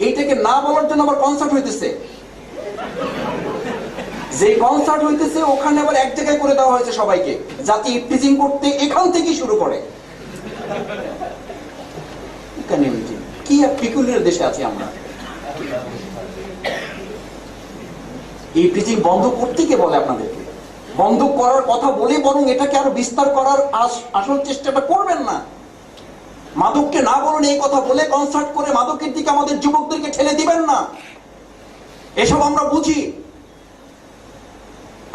এইটাকে না বলার জন্য আবার কনসার্ট হইতেছে। যে কনসার্ট হইতেছে ওখানে আবার এক জায়গায় করে দেওয়া হয়েছে সবাইকে, যাতে ইফটিজিং করতে এখান থেকে শুরু করে। কি পিকুলিয়ার দেশে আছি আমরা। ইফটিজিং বন্ধ করতে কে বলে আপনাদেরকে? বন্ধ করার কথা বলে বরং এটাকে আরো বিস্তার করার আসল চেষ্টাটা করবেন না। মাদককে না বলুন এই কথা বলে কনসার্ট করে মাদকের দিকে আমাদের যুবকদেরকে ঠেলে দিবেন না। এসব আমরা বুঝি।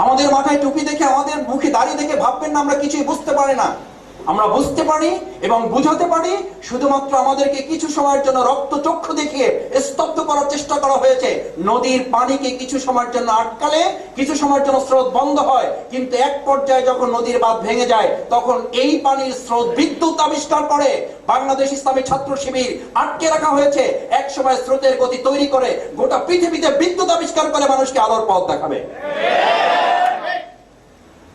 আমাদের মাথায় টুপি দেখে, আমাদের মুখে দাড়ি দেখে ভাববেন না আমরা কিছুই বুঝতে পারি না। আমরা বুঝতে পারি এবং বুঝাতে পারি। শুধুমাত্র আমাদেরকে কিছু সময়ের জন্য রক্তচক্ষু দেখিয়ে স্তব্ধ করার চেষ্টা করা হয়েছে। নদীর পানিকে কিছু সময়ের জন্য আটকালে কিছু সময়ের জন্য স্রোত বন্ধ হয়, কিন্তু এক পর্যায়ে যখন নদীর বাঁধ ভেঙে যায় তখন এই পানির স্রোত বিদ্যুৎ আবিষ্কার করে। বাংলাদেশ ইসলামী ছাত্র শিবির আটকে রাখা হয়েছে, এক সময় স্রোতের গতি তৈরি করে গোটা পৃথিবীতে বিদ্যুৎ আবিষ্কার করে মানুষকে আলোর পথ দেখাবে।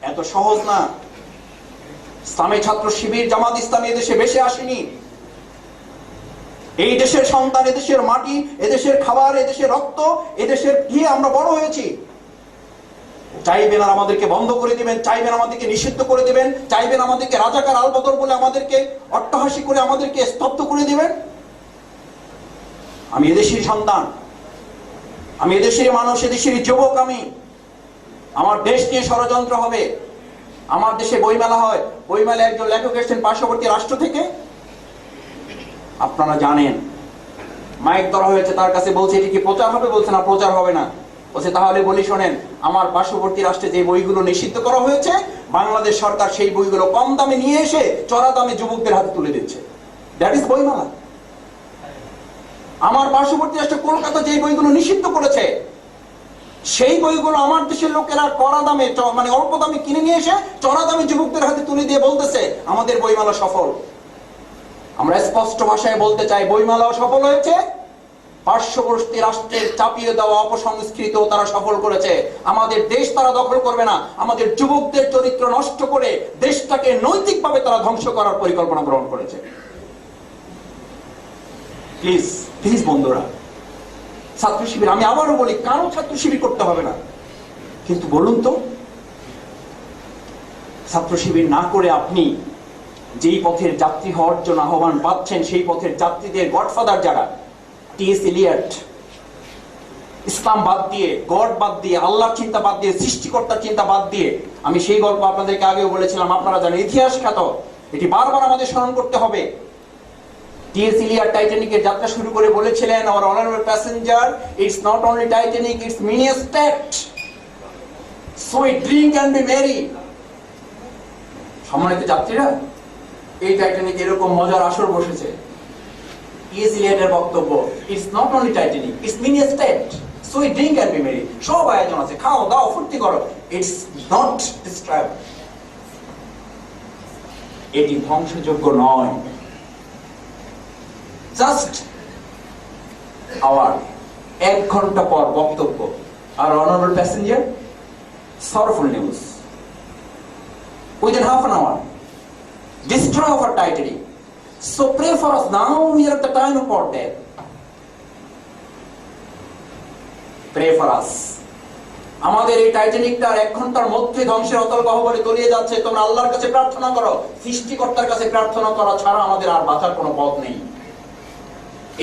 এত সহজ না। ইসলামী ছাত্র শিবির, জামাত ইসলামী এদেশে বেশি আসেনি। এই দেশের সন্তান, এদেশের মাটি, এদেশের খাবার, এদেশের রক্ত, এদেশের গিয়ে আমরা বড় হয়েছি। চাইবেন আর আমাদেরকে বন্ধ করে দিবেন, চাইবেন আমাদেরকে নিষিদ্ধ করে দিবেন, চাইবেন আমাদেরকে রাজাকার আলবদর বলে আমাদেরকে অট্টহাসি করে আমাদেরকে স্তব্ধ করে দিবেন। আমি এদেশের সন্তান, আমি এদেশের মানুষ, এদেশের যুবক। আমি আমার দেশ নিয়ে ষড়যন্ত্র হবে। আমার দেশে বইমেলা হয়, বইমেলায় একজন লেখক এসেছেন পার্শ্ববর্তী রাষ্ট্র থেকে। আপনারা জানেন, মাইক ধরা হয়েছে, তার কাছে বলছে এটি কি প্রচার হবে? বলছে না, প্রচার হবে না। বলছে তাহলে বলি শোনেন, আমার পার্শ্ববর্তী রাষ্ট্রে যে বইগুলো নিষিদ্ধ করা হয়েছে, বাংলাদেশ সরকার সেই বইগুলো কম দামে নিয়ে এসে চড়া দামে যুবকদের হাতে তুলে দিচ্ছে। দ্যাট ইজ বইমেলা। আমার পার্শ্ববর্তী রাষ্ট্র কলকাতা যে বইগুলো নিষিদ্ধ করেছে, সেই বইগুলো আমার দেশের লোকেরা কড়া দামে, মানে অল্প দামে কিনে নিয়ে এসে চড়া দামে যুবকদের হাতে তুলে দিয়ে বলতেছে আমাদের বইমেলা সফল। আমরা স্পষ্ট ভাষায় বলতে চাই, বইমেলাও সফল হয়েছে, পার্শ্ববর্তী রাষ্ট্রের চাপিয়ে দেওয়া অপসংস্কৃত তারা সফল করেছে। আমাদের দেশ তারা দখল করবে না। আমাদের যুবকদের চরিত্র নষ্ট করে দেশটাকে নৈতিকভাবে তারা ধ্বংস করার পরিকল্পনা গ্রহণ করেছে। প্লিজ প্লিজ বন্ধুরা, ছাত্র শিবির, আমি আবারও বলি কারো ছাত্র শিবির করতে হবে না, কিন্তু বলুন তো ছাত্র শিবির না করে আপনি যেই পথের যাত্রী হওয়ার জন্য আহ্বান পাচ্ছেন, সেই পথের যাত্রীদের গডফাদার যারা, টি.এস. এলিয়ট, ইসলাম বাদ দিয়ে, গড বাদ দিয়ে, আল্লাহর চিন্তা বাদ দিয়ে, সৃষ্টিকর্তার চিন্তা বাদ দিয়ে, আমি সেই গল্প আপনাদেরকে আগেও বলেছিলাম, আপনারা জানেন, ইতিহাস খ্যাত, এটি বারবার আমাদের স্মরণ করতে হবে। টি.এস. এলিয়ট টাইটানিকের যাত্রা শুরু করে বলেছিলেন, our honorable passenger, it's not only Titanic, it's many a state, so drink and be merry। সম্মানিত যাত্রীরা, এই টাইটানিক এরকম মজার আসর বসেছে। টি.এস. এলিয়টের বক্তব্য, it's not only Titanic, it's many a state, so drink and be merry। সব আয়োজন আছে, খাও দাও ফুর্তি করো, it's not destroyed। এটি ধ্বংসযোগ্য নয়। জাস্ট আওয়ার 1 ঘন্টা পর বক্তব্য, আর honourable passenger, sorrowful news, within half an hour, destroy our Titanic, so pray for us now, we are at the time of our death, pray for us। আমাদের এই টাইটানিকটার 1 ঘন্টার মধ্যে ধ্বংসের অতল গহ্বরে তলিয়ে যাচ্ছে, তোমরা আল্লাহর কাছে প্রার্থনা করো, সৃষ্টিকর্তার কাছে প্রার্থনা করা ছাড়া আমাদের আর বাঁচার কোনো পথ নেই।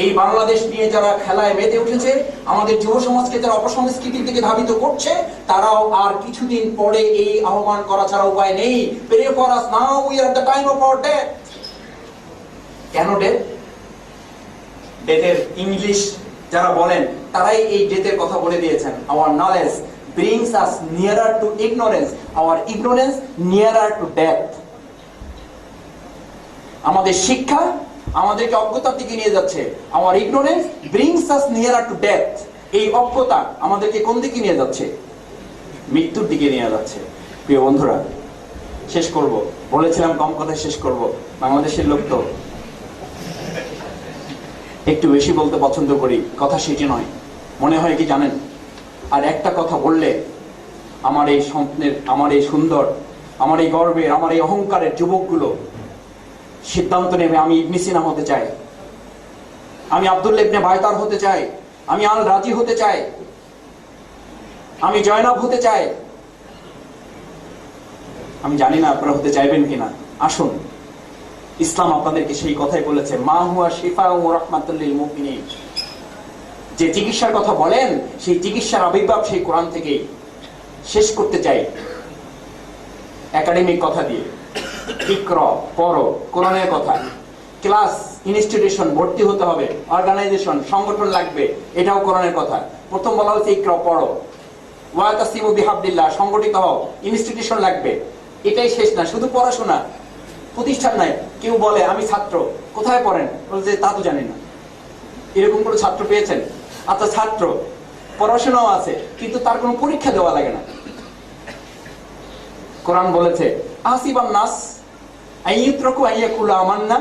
এই বাংলাদেশ নিয়ে যারা খেলায় মেতে উঠেছে, আমাদের যুব সমাজকে যারা অপসংস্কৃতির দিকে ধাবিত করছে, তারাও আর কিছুদিন পরে এই আহ্বান করা ছাড়া উপায় নেই, pray for us now, we are at the time of our death। কেন ডেথ? ডেথের ইংলিশ যারা বলেন তারাই এই ডেথের কথা বলে দিয়েছেন। our knowledge brings us nearer to ignorance, our ignorance nearer to death। আমাদের শিক্ষা আমাদেরকে অজ্ঞতার দিকে নিয়ে যাচ্ছে, our ignorance brings us nearer to death। এই অজ্ঞতা আমাদেরকে কোন দিকে নিয়ে যাচ্ছে? মৃত্যুর দিকে নিয়ে যাচ্ছে। প্রিয় বন্ধুরা, শেষ করব, বলেছিলাম কম কথায় শেষ করব। বাংলাদেশের লোক তো একটু বেশি বলতে পছন্দ করি, কথা সেটি নয়। মনে হয় কি জানেন, আর একটা কথা বললে আমার এই স্বপ্নের, আমার এই সুন্দর, আমার এই গর্বের, আমার এই অহংকারের যুবকগুলো সিদ্ধান্ত নেবে, আমি ইবনে সিনা হতে চাই, আমি আব্দুল্লাহ ইবনে বায়তার হতে চাই, আমি আল রাজি হতে চাই, আমি জয়নাব হতে চাই। আমি জানি না আপনারা হতে চাইবেন কিনা। আসুন, ইসলাম আপনাদেরকে সেই কথাই বলেছে, মা হুয়া শিফাউ ওয়া রাহমাতুল লিল মুমিনিন। যে চিকিৎসার কথা বলেন, সেই চিকিৎসার আবির্ভাব সেই কোরআন থেকেই। শেষ করতে চাই একাডেমিক কথা দিয়ে, ইকরা, পড়ো, কোরআনের কথা। ক্লাস, ইনস্টিটিউশন, ভর্তি হতে হবে, অর্গানাইজেশন, সংগঠন লাগবে, এটাও কোরআনের কথা। প্রথম বলা হচ্ছে ইকরা, পড়ো, ওয়াতাসিমু বিহাবলিল্লাহ, সংগঠিত হও, ইনস্টিটিউশন লাগবে। এটাই শেষ না, শুধু পড়াশোনা, প্রতিষ্ঠান নাই। কেউ বলে আমি ছাত্র, কোথায় পড়েন? বলছে তা তো জানি না। এরকম কোনো ছাত্র পেয়েছেন? আচ্ছা, ছাত্র, পড়াশোনাও আছে, কিন্তু তার কোনো পরীক্ষা দেওয়া লাগে না। কোরআন বলেছে আসিবান নাস আইয়ুতরাকু আইয়াকুলু আমান্না।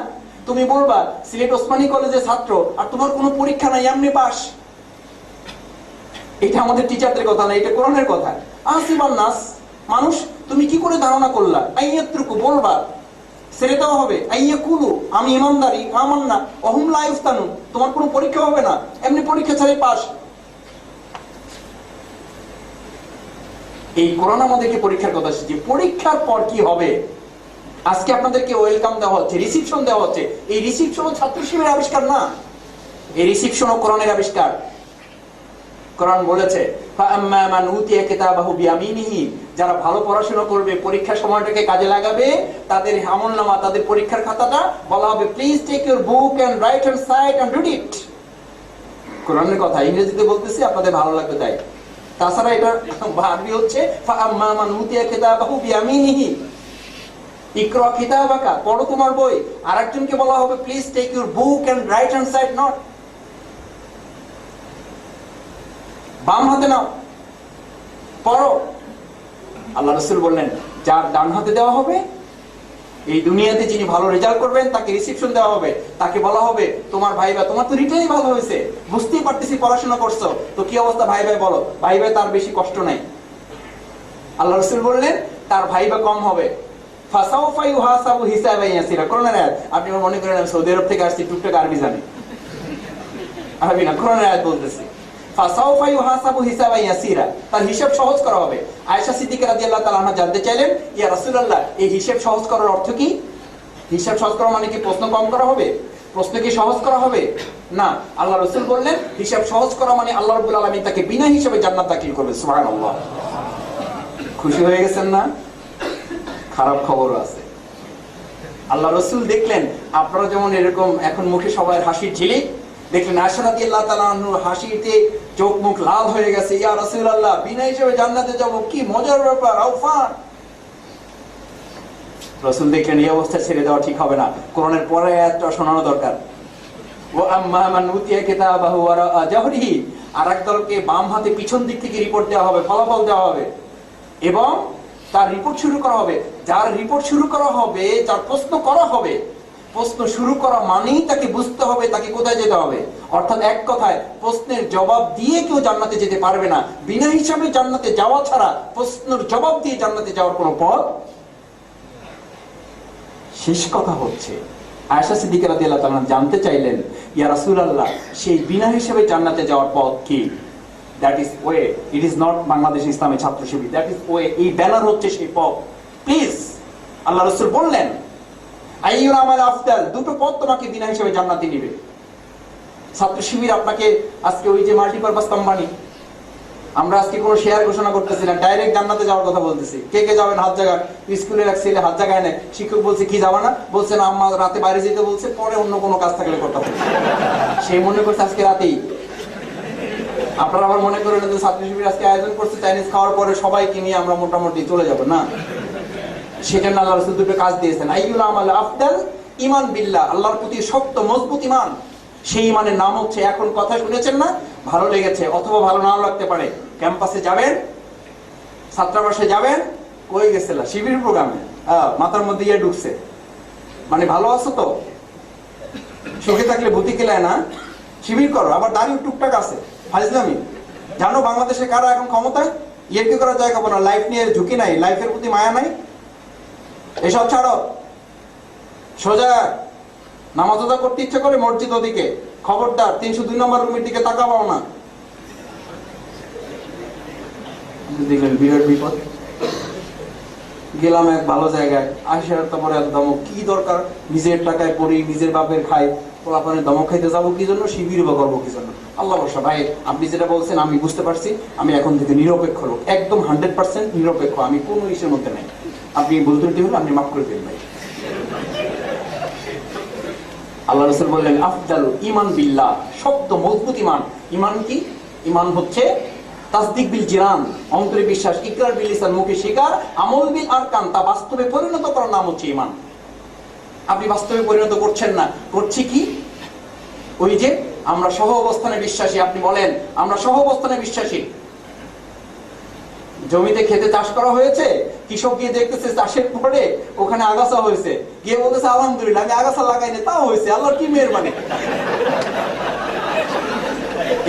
তুমি বলবা সিলেট ওসমানী কলেজের ছাত্র, আর তোমার কোনো পরীক্ষা নাই, এমনি পাস। এটা আমাদের টিচারদের কথা না, এটা কোরআনের কথা। আসিবান নাস, মানুষ, তুমি কি করে ধারণা করলা? আইয়ুতরাকু, বলবা, ছেড়ে দেওয়া হবে। আইয়াকুলু, আমি ইমানদারি, আমান্না, অহুম লা ইফতানুন, তোমার কোনো পরীক্ষা হবে না, এমনি পরীক্ষা ছাড়াই পাস। এই কোরআন আমাদেরকে পরীক্ষার কথা শিখছে। পরীক্ষার পর কি হবে? আজকে আপনাদেরকে ওয়েলকাম দেওয়া হচ্ছে, রিসিপশন দেওয়া হচ্ছে। এই রিসিপশনও ছাত্র শিবিরের আবিষ্কার না, এই রিসিপশনও কোরআনের আবিষ্কার। কোরআন বলেছে ফাআম্মা মান উতিয়া কিতাবাহু বিয়ামিনিহি, যারা ভালো পড়াশোনা করবে, পরীক্ষার সময়টাকে কাজে লাগাবে, তাদের আমলনামা, তাদের পরীক্ষার খাতাটা বলা হবে please take your book and right hand side and read it. কোরআনের কথা ইংরেজিতে বলতেছি, আপনাদের ভালো লাগবে তাই। তাছাড়া এটা আরবি হচ্ছে ফাআম্মা মান উতিয়া কিতাবাহু বিয়ামিনিহি, ইকরা কিতাবাকা, পড়ো তোমার বই। আরেকজনকে বলা হবে please take your book and right hand side, not বাম হাতে নাও, পড়ো। আল্লাহ রাসূল বললেন যার ডান হাতে দেওয়া হবে, এই দুনিয়াতে যিনি ভালো রেজাল্ট করবেন তাকে রিসিপশন দেওয়া হবে, তাকে বলা হবে তোমার ভাই ভাই, তোমার তো রিটাই ভালো হয়েছে, বুঝতেই পারতেছি পড়াশোনা করছো, তো কি অবস্থা ভাই ভাই বলো। ভাই ভাই তার বেশি কষ্ট নাই। আল্লাহ রাসূল বললেন তার ভাই বা কম হবে। ফাসাউফা ইউহাসাবু হিসাবান ইয়াসিরা, কোরআনের আয়াত। আপনি মনে করেন আমি সৌদি আরব থেকে আসছি, টুকটাক আরবি জানি, আরবি না, কোরআনের আয়াত বলতেছি। ফাসাউফা ইউহাসাবু হিসাবান ইয়াসিরা, তার হিসাব সহজ করা হবে। আয়েশা সিদ্দিকা রাদিয়াল্লাহু তাআলা আনহা জানতে চাইলেন, ইয়া রাসূলুল্লাহ, এই হিসাব সহজ করার অর্থ কি? হিসাব সহজ করা মানে কি প্রশ্ন কম করা হবে? প্রশ্ন কি সহজ করা হবে? না, আল্লাহ রাসূল বললেন হিসাব সহজ করা মানে আল্লাহ রাব্বুল আলামিন তাকে বিনা হিসাবে জান্নাত দাখিল করবে। সুবহানাল্লাহ। খুশি হয়ে গেছেন না? খারাপ খবরও আছে। আল্লাহ রাসূল দেখলেন আপনারা যেমন এরকম এখন মুখে সবাই হাসির ঝিলিক, দেখলেন আয়েশা রাদিয়াল্লাহু তাআলা আনহা হাসিতে চোখ মুখ লাল হয়ে গেছে। ইয়া রাসূলুল্লাহ, বিনা হিসাবে জান্নাতে যাব, কি মজার ব্যাপার, আউফান। রাসূল দেখলেন এই অবস্থা ছেড়ে দেওয়া ঠিক হবে না, কোরআনের পরে আয়াতটা শোনানো দরকার। ওয়া আম্মা মান উতিয়া কিতাবাহু ওয়ারা জাহরিহি, আরেক দলকে বাম হাতে পিছন দিক থেকে রিপোর্ট দেওয়া হবে, ফলাফল দেওয়া হবে এবং তার রিপোর্ট শুরু করা হবে। যার রিপোর্ট শুরু করা হবে, যার প্রশ্ন করা হবে, প্রশ্ন শুরু করা মানেই তাকে বুঝতে হবে তাকে কোথায় যেতে হবে। অর্থাৎ এক কথায় প্রশ্নের জবাব দিয়ে কেউ জান্নাতে যেতে পারবে না। বিনা হিসাবে জান্নাতে যাওয়া ছাড়া প্রশ্নের জবাব দিয়ে জান্নাতে যাওয়ার কোনো পথ। শেষ কথা হচ্ছে আয়েশা সিদ্দিকা রাদিয়াল্লাহু তাআলা জানতে চাইলেন, ইয়া রাসূলুল্লাহ, সেই বিনা হিসাবে জান্নাতে যাওয়ার পথ কি? That is way, it is not Bangladesh ইসলামী ছাত্র শিবির, দ্যাট ইজ ওয়ে, এই ব্যানার হচ্ছে সেই পথ। প্লিজ, আল্লাহ রাসূল বললেন আইয়ুল আমাল আফদাল, দুটো পথ তোমাকে বিনা হিসাবে জান্নাতে নিবে। ছাত্র শিবির আপনাকে আজকে ওই যে মাল্টিপারপাস কোম্পানি, আমরা আজকে কোনো শেয়ার ঘোষণা করতেছি না, ডাইরেক্ট জান্নাতে যাওয়ার কথা বলতেছি। কে কে যাবেন হাত জায়গা? স্কুলের এক ছেলে হাত জায়গায় নেয়, শিক্ষক বলছে কি যাবা না? বলছে না আম্মা রাতে বাইরে যেতে বলছে, পরে অন্য কোনো কাজ থাকলে করতে হবে। সে মনে করছে আজকে রাতেই। আপনারা আবার মনে করেন যে ছাত্র শিবির আজকে আয়োজন করছে চাইনিজ খাওয়ার পরে সবাইকে নিয়ে আমরা মোটামুটি চলে যাব, না। সেজন্য আল্লাহ রাসূল দুটো কাজ দিয়েছেন। আইয়ুল আমাল আফদাল, ঈমান বিল্লাহ, আল্লাহর প্রতি শক্ত মজবুত ঈমান। সেই ঈমানের নাম হচ্ছে, এখন কথা শুনেছেন না, ভালো লেগেছে অথবা ভালো নাও লাগতে পারে, ক্যাম্পাসে যাবেন, ছাত্রাবাসে যাবেন, কই গেছিলা শিবির প্রোগ্রামে, মাথার মধ্যে ইয়ে ঢুকছে, মানে ভালো আছো তো, সুখে থাকলে ভূতি কেলায় না, শিবির করো। আবার দাঁড়িয়ে টুকটাক আছে ফাজলামি। জানো বাংলাদেশে কারা এখন ক্ষমতায়? ইয়ে কি করা যায় না, লাইফ নিয়ে ঝুঁকি নাই, লাইফের প্রতি মায়া নাই, এসব ছাড়ো, সোজা নামাজ আদা করতে ইচ্ছে করে মসজিদ ওদিকে, খবরদার 302 নম্বর রুমের দিকে তাকাবাও না। দেখলেন বিরাট বিপদ। গেলাম এক ভালো জায়গায়, আসার তারপরে দমক, কি দরকার, নিজের টাকায় পড়ি, নিজের বাপের খাই, আপনার দমক খাইতে যাবো কি জন্য, শিবির বা করবো কি জন্য? আল্লাহ বর্ষা ভাই, আপনি যেটা বলছেন আমি বুঝতে পারছি, আমি এখন থেকে নিরপেক্ষ লোক, একদম 100% নিরপেক্ষ, আমি কোনো ইসের মধ্যে নাই। আপনি বলতে হলে আপনি মাফ করে দিন ভাই। আল্লাহ রাসূল বললেন আফদালু ঈমান বিল্লাহ, শক্ত মজবুত ঈমান। ঈমান কি? ঈমান হচ্ছে তাসদিক বিল জিনান, অন্তরে বিশ্বাস, ইকরার বিল লিসান, মুখে স্বীকার, আমল বিল আরকান, তা বাস্তবে পরিণত করার নাম হচ্ছে ঈমান। আপনি বাস্তবে পরিণত করছেন না, করছি কি? ওই যে আমরা সহ অবস্থানে বিশ্বাসী, আপনি বলেন আমরা সহ অবস্থানে বিশ্বাসী। জমিতে খেতে চাষ করা হয়েছে, কৃষক গিয়ে দেখতেছে চাষের পরে ওখানে আগাছা হয়েছে, গিয়ে বলতেছে আলহামদুলিল্লাহ আমি আগাছা লাগাইনি, তাও হয়েছে, আল্লাহর কি মেহেরবানি।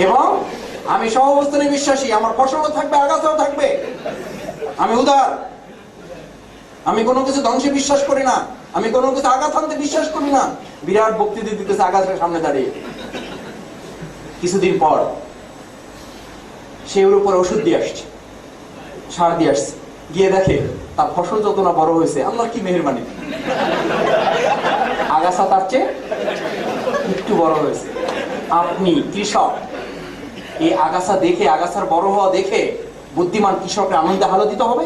এবং আমি সহ অবস্থানে বিশ্বাসী, আমার ফসলও থাকবে, আগাছাও থাকবে, আমি উদার, আমি কোনো কিছু ধ্বংসে বিশ্বাস করি না, আমি কোনো কিছু আঘাত আনতে বিশ্বাস করি না। বিরাট বক্তৃতা দিতেছে আগাছার সামনে দাঁড়িয়ে। কিছুদিন পর সে ওর উপর ওষুধ দিয়ে আসছে, সার দিয়ে আসছে, গিয়ে দেখে তার ফসল যত না বড় হয়েছে, আল্লাহর কি মেহেরবানি, আগাছা তার চেয়ে একটু বড় হয়েছে। আপনি কৃষক, এই আগাছা দেখে, আগাছার বড় হওয়া দেখে বুদ্ধিমান কৃষকের আনন্দে হালদিত হবে?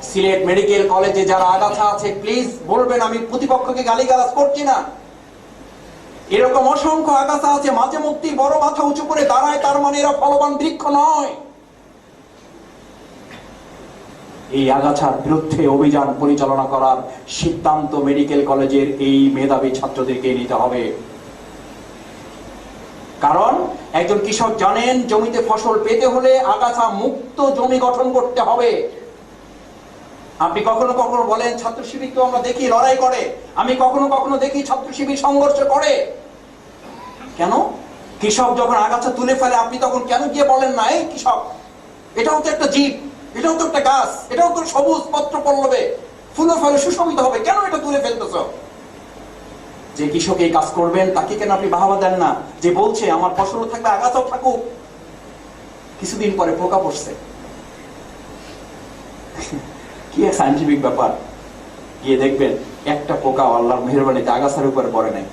সিলেট মেডিকেল কলেজে যারা আগাছা আছে, প্লিজ বলবেন আমি প্রতিপক্ষকে গালিগালাজ করছি না, এরকম অসংখ্য আগাছা আছে, মাঝে মধ্যেই বড় মাথা উঁচু করে দাঁড়ায়, তার মানে এরা ফলবান বৃক্ষ নয়। এই আগাছার বিরুদ্ধে অভিযান পরিচালনা করার সিদ্ধান্ত মেডিকেল কলেজের এই মেধাবী ছাত্রদেরকে নিতে হবে। কারণ একজন কৃষক জানেন জমিতে ফসল পেতে হলে আগাছা মুক্ত জমি গঠন করতে হবে। আপনি কখনো কখনো বলেন ছাত্র শিবির তো আমরা দেখি লড়াই করে, আমি কখনো কখনো দেখি ছাত্র শিবির সংঘর্ষ করে। কেন? কৃষক যখন আগাছা তুলে ফেলে আপনি তখন কেন গিয়ে বলেন না এই কৃষক, এটাও তো একটা জীব, এটাও তো একটা গাছ, এটাও তো সবুজ পত্র পল্লবে ফুলে ফলে সুশোভিত হবে, কেন এটা তুলে ফেলতেছ? যে কৃষক এই কাজ করবেন তাকে কেন আপনি বাহবা দেন না? যে বলছে আমার ফসলও থাকবে, আগাছাও থাকুক, কিছুদিন পরে পোকা পড়ছে। কি সায়েন্টিফিক ব্যাপার, গিয়ে দেখবেন একটা পোকা আল্লাহর মেহেরবানিতে আগাছার উপরে পড়ে নাই।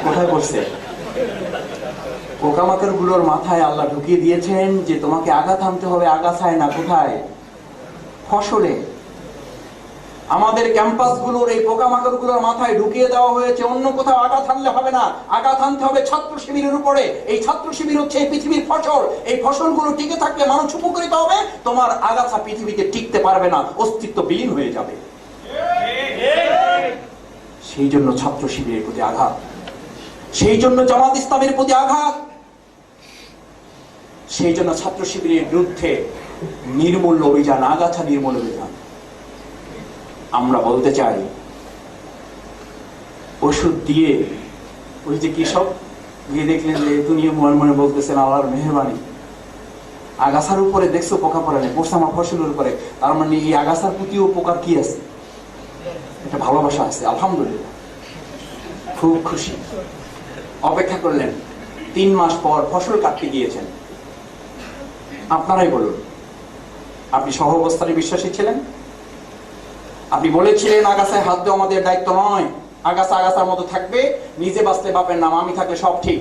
কোথায় পড়ছে? পোকামাকড় গুলোর মাথায় আল্লাহ ঢুকিয়ে দিয়েছেন যে তোমাকে আঘাত আনতে হবে আগাছায় না, কোথায়? ফসলে। আমাদের ক্যাম্পাস গুলোর এই পোকামাকড় গুলোর মাথায় ঢুকিয়ে দেওয়া হয়েছে অন্য কোথাও আঘাত আনলে হবে না, আঘাত আনতে হবে ছাত্র শিবিরের উপরে। এই ছাত্র শিবির হচ্ছে এই পৃথিবীর ফসল। এই ফসলগুলো টিকে থাকলে মানুষ উপকৃত হবে, তোমার আগাছা পৃথিবীতে টিকতে পারবে না, অস্তিত্ব বিলীন হয়ে যাবে। সেই জন্য ছাত্র শিবিরের প্রতি আঘাত, সেই জন্য জামাত ইসলামের প্রতি আঘাত, সেই জন্য ছাত্র শিবিরের বিরুদ্ধে নির্মূল অভিযান, আগাছা নির্মূল অভিযান। আমরা বলতে চাই, ওষুধ দিয়ে ওই যে কৃষক গিয়ে দেখলেন যে দুনিয়া মনে মনে বলতেছেন আল্লাহর মেহেরবানি, আগাছার উপরে দেখছো পোকা পড়ে নেই, পড়ছে আমার ফসলের উপরে, তার মানে এই আগাছার প্রতিও পোকার কি আছে? একটা ভালোবাসা আছে। আলহামদুলিল্লাহ, খুব খুশি। অপেক্ষা করলেন, 3 মাস পর ফসল কাটতে গিয়েছেন। আপনারাই বলুন, আপনি সহ অবস্থানে বিশ্বাসী ছিলেন? আপনি বলেছিলেন আগাছায় হাত দেওয়া আমাদের দায়িত্ব নয়, আগাছা আগাছার মতো থাকবে, নিজে বাঁচতে বাপের নাম, আমি থাকলে সব ঠিক,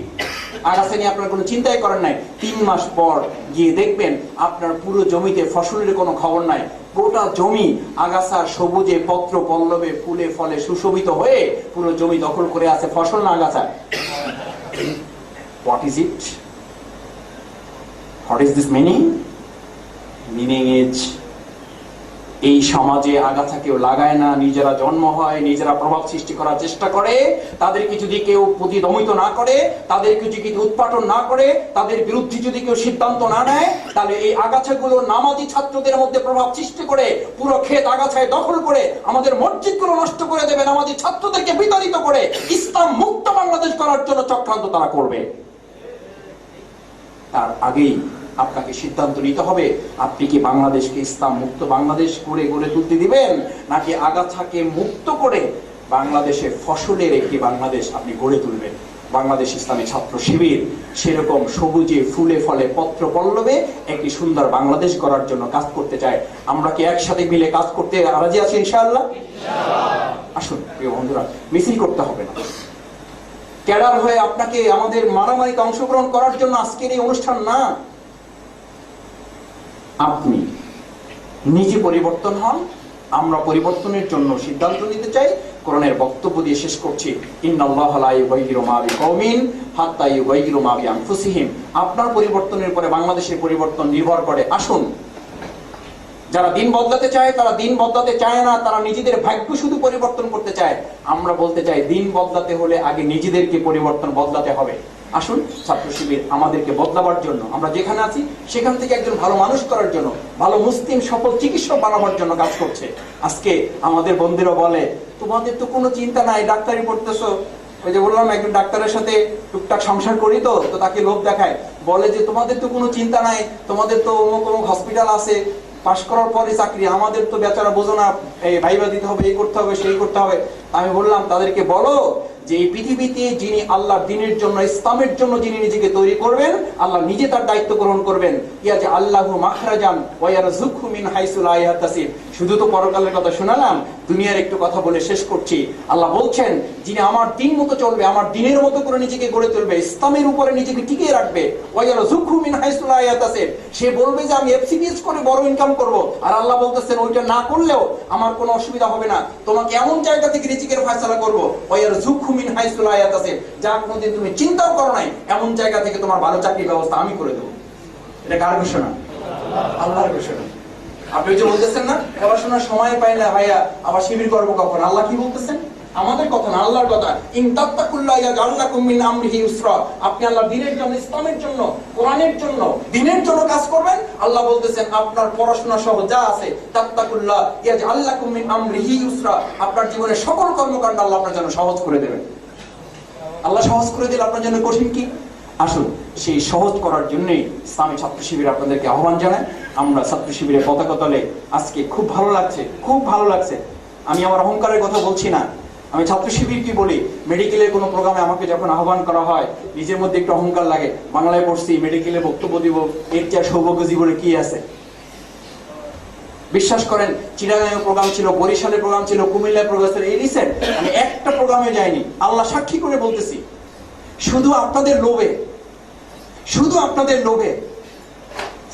আগাছা নিয়ে আপনার কোনো চিন্তাই করেন নাই। 3 মাস পর গিয়ে দেখবেন আপনার পুরো জমিতে ফসলের কোনো খবর নাই, গোটা জমি আগাছার সবুজে পত্র পল্লবে ফুলে ফলে সুশোভিত হয়ে পুরো জমি দখল করে আছে, ফসল না আগাছা। What is it? What is this meaning? Meaning is, এই সমাজে আগাছা কেউ লাগায় না, নিজেরা জন্ম হয়, নিজেরা প্রভাব সৃষ্টি করার চেষ্টা করে। তাদেরকে যদি কেউ প্রতিদমিত না করে, তাদেরকে যদি কেউ উৎপাটন না করে, তাদের বিরুদ্ধে যদি কেউ সিদ্ধান্ত না নেয়, তাহলে এই আগাছাগুলো নামাজি ছাত্রদের মধ্যে প্রভাব সৃষ্টি করে পুরো ক্ষেত আগাছায় দখল করে আমাদের মসজিদগুলো নষ্ট করে দেবে, নামাজি ছাত্রদেরকে বিতাড়িত করে ইসলাম মুক্ত বাংলাদেশ করার জন্য চক্রান্ত তারা করবে। তার আগেই আপনাকে সিদ্ধান্ত নিতে হবে, আপনি কি বাংলাদেশকে ইসলাম মুক্ত বাংলাদেশ করে গড়ে তুলতে দিবেন, নাকি আগাছাকে মুক্ত করে বাংলাদেশে ফসলের একটি বাংলাদেশ আপনি গড়ে তুলবেন। বাংলাদেশ ইসলামী ছাত্র শিবির সেরকম সবুজে ফুলে ফলে পত্র পল্লবে একটি সুন্দর বাংলাদেশ গড়ার জন্য কাজ করতে চায়। আমরা কি একসাথে মিলে কাজ করতে রাজি আছি ইনশাআল্লাহ? আসুন প্রিয় বন্ধুরা, মিছিল করতে হবে না, ক্যাডার হয়ে আপনাকে আমাদের মারামারিতে অংশগ্রহণ করার জন্য আজকের এই অনুষ্ঠান না। আপনি নিজে পরিবর্তন হন, আমরা পরিবর্তনের জন্য সিদ্ধান্ত নিতে চাই। কোরআনের বক্তব্য দিয়ে শেষ করছি, ইন্নাল্লাহা লা ইউগাইয়িরু মা বিকওমিন হাত্তা ইউগাইয়িরু মা বিআনফুসিহিম। আপনার পরিবর্তনের পরে বাংলাদেশের পরিবর্তন নির্ভর করে। আসুন, যারা দিন বদলাতে চায় তারা দিন বদলাতে চায় না, তারা নিজেদের ভাগ্য শুধু পরিবর্তন করতে চায়। আমরা বলতে চাই, দিন বদলাতে হলে আগে নিজেদেরকে পরিবর্তন বদলাতে হবে। আসুন, ছাত্র শিবির আমাদেরকে বদলাবার জন্য, আমরা যেখানে আছি সেখান থেকে একজন ভালো মানুষ করার জন্য, ভালো মুসলিম সফল চিকিৎসক বানাবার জন্য কাজ করছে। আজকে আমাদের বন্ধুরা বলে, তোমাদের তো কোনো চিন্তা নাই, ডাক্তারি পড়তেছো। ওই যে বললাম, একজন ডাক্তারের সাথে টুকটাক সংসার করি, তো তাকে লোভ দেখায়, বলে যে তোমাদের তো কোনো চিন্তা নাই, তোমাদের তো অমুক অমুক হসপিটাল আছে, পাশ করার পরে চাকরি, আমাদের তো বেচারা বোঝো না, এই ভাইবা দিতে হবে, এই করতে হবে, সেই করতে হবে। আমি বললাম, তাদেরকে বলো যে এই পৃথিবীতে যিনি আল্লাহর দ্বীনের জন্য, ইসলামের জন্য যিনি নিজেকে তৈরি করবেন, আল্লাহ নিজে তার দায়িত্ব গ্রহণ করবেন। ইয়া যে আল্লাহু মাখরাজান ওয়া ইয়ারযুকহু মিন হাইসু লা ইয়াহতাসিব। শুধু তো পরকালের কথা শোনালাম, দুনিয়ার একটু কথা বলে শেষ করছি। আল্লাহ বলছেন, যিনি আমার দ্বীন মতো চলবে, আমার দ্বীনের মতো করে নিজেকে গড়ে তুলবে, ইসলামের উপরে নিজেকে টিকিয়ে রাখবে, ওয়া ইয়ারযুকহু মিন হাইসু লা ইয়াহতাসিব, সে বলবে যে আমি এফসিপিএস করে বড় ইনকাম করব। আর আল্লাহ বলতেছেন, ওইটা না করলেও আমার কোনো অসুবিধা হবে না, তোমাকে এমন জায়গা থেকে রিজিকের ফয়সালা করব, ওয়া ইয়ারযুকহু মিন হাইসু লা ইয়াহতাসিব, যা কোনোদিন তুমি চিন্তাও করো নাই, এমন জায়গা থেকে তোমার ভালো চাকরির ব্যবস্থা আমি করে দেবো। এটা কার ঘোষণা? আল্লাহর ঘোষণা। আপনি যে বলতেছেন না, পড়াশোনার সময় পাই না ভাইয়া, আবার শিবির করবো কখন? আল্লাহ কি বলতেছেন? আমাদের কথা না, আল্লাহর কথা। ইন তাত্তাকুল্লাহ ইয়াজআল লাকুম মিন আমরিহি ইউসরা। আপনি আল্লাহর দ্বীনের জন্য, ইসলামের জন্য, কোরআনের জন্য, দ্বীনের জন্য কাজ করবেন, আল্লাহ বলতেছেন আপনার পড়াশোনা সহ যা আছে, তাত্তাকুল্লাহ ইয়াজআল লাকুম মিন আমরিহি ইউসরা, আপনার জীবনের সকল কর্মকাণ্ড আল্লাহ আপনার জন্য সহজ করে দেবেন। আল্লাহ সহজ করে দিলে আপনার জন্য কঠিন কি? আসুন, সেই সহজ করার জন্যই ইসলামী ছাত্র শিবির আপনাদেরকে আহ্বান জানায়। আমরা ছাত্র শিবিরের পতাকা তলে আজকে খুব ভালো লাগছে, খুব ভালো লাগছে। আমি আমার অহংকারের কথা বলছি না, আমি ছাত্র শিবিরকে বলি, মেডিকেলের কোনো প্রোগ্রামে আমাকে যখন আহ্বান করা হয়, নিজের মধ্যে একটু অহংকার লাগে, বাংলায় পড়ছি, মেডিকেলে বক্তব্য দিব, এর চেয়ে সৌভাগ্য জীবনে কি আছে? বিশ্বাস করেন, চিটাগাংয়ে প্রোগ্রাম ছিল, বরিশালে প্রোগ্রাম ছিল, কুমিল্লায় প্রোগ্রাম ছিল, এই রিসেন্ট আমি একটা প্রোগ্রামে যাইনি। আল্লাহ সাক্ষী করে বলতেছি, শুধু আপনাদের লোভে, শুধু আপনাদের লোভে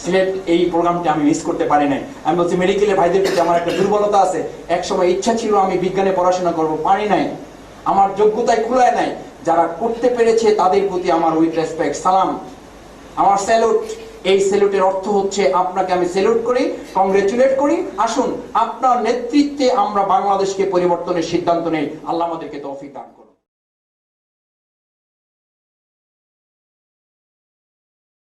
সিলেট এই প্রোগ্রামটি আমি মিস করতে পারি নাই। আমি বলছি মেডিকেলের ভাইদের প্রতি আমার একটা দুর্বলতা আছে। এক সময় ইচ্ছা ছিল আমি বিজ্ঞানে পড়াশোনা করব, পারি নাই, আমার যোগ্যতায় কুলায় নাই। যারা করতে পেরেছে তাদের প্রতি আমার উইথ রেসপেক্ট, সালাম, আমার স্যালুট। এই স্যালুটের অর্থ হচ্ছে আপনাকে আমি স্যালুট করি, কংগ্রেচুলেট করি। আসুন আপনার নেতৃত্বে আমরা বাংলাদেশকে পরিবর্তনের সিদ্ধান্ত নেই। আল্লাহ আমাদেরকে তৌফিক দান করুন।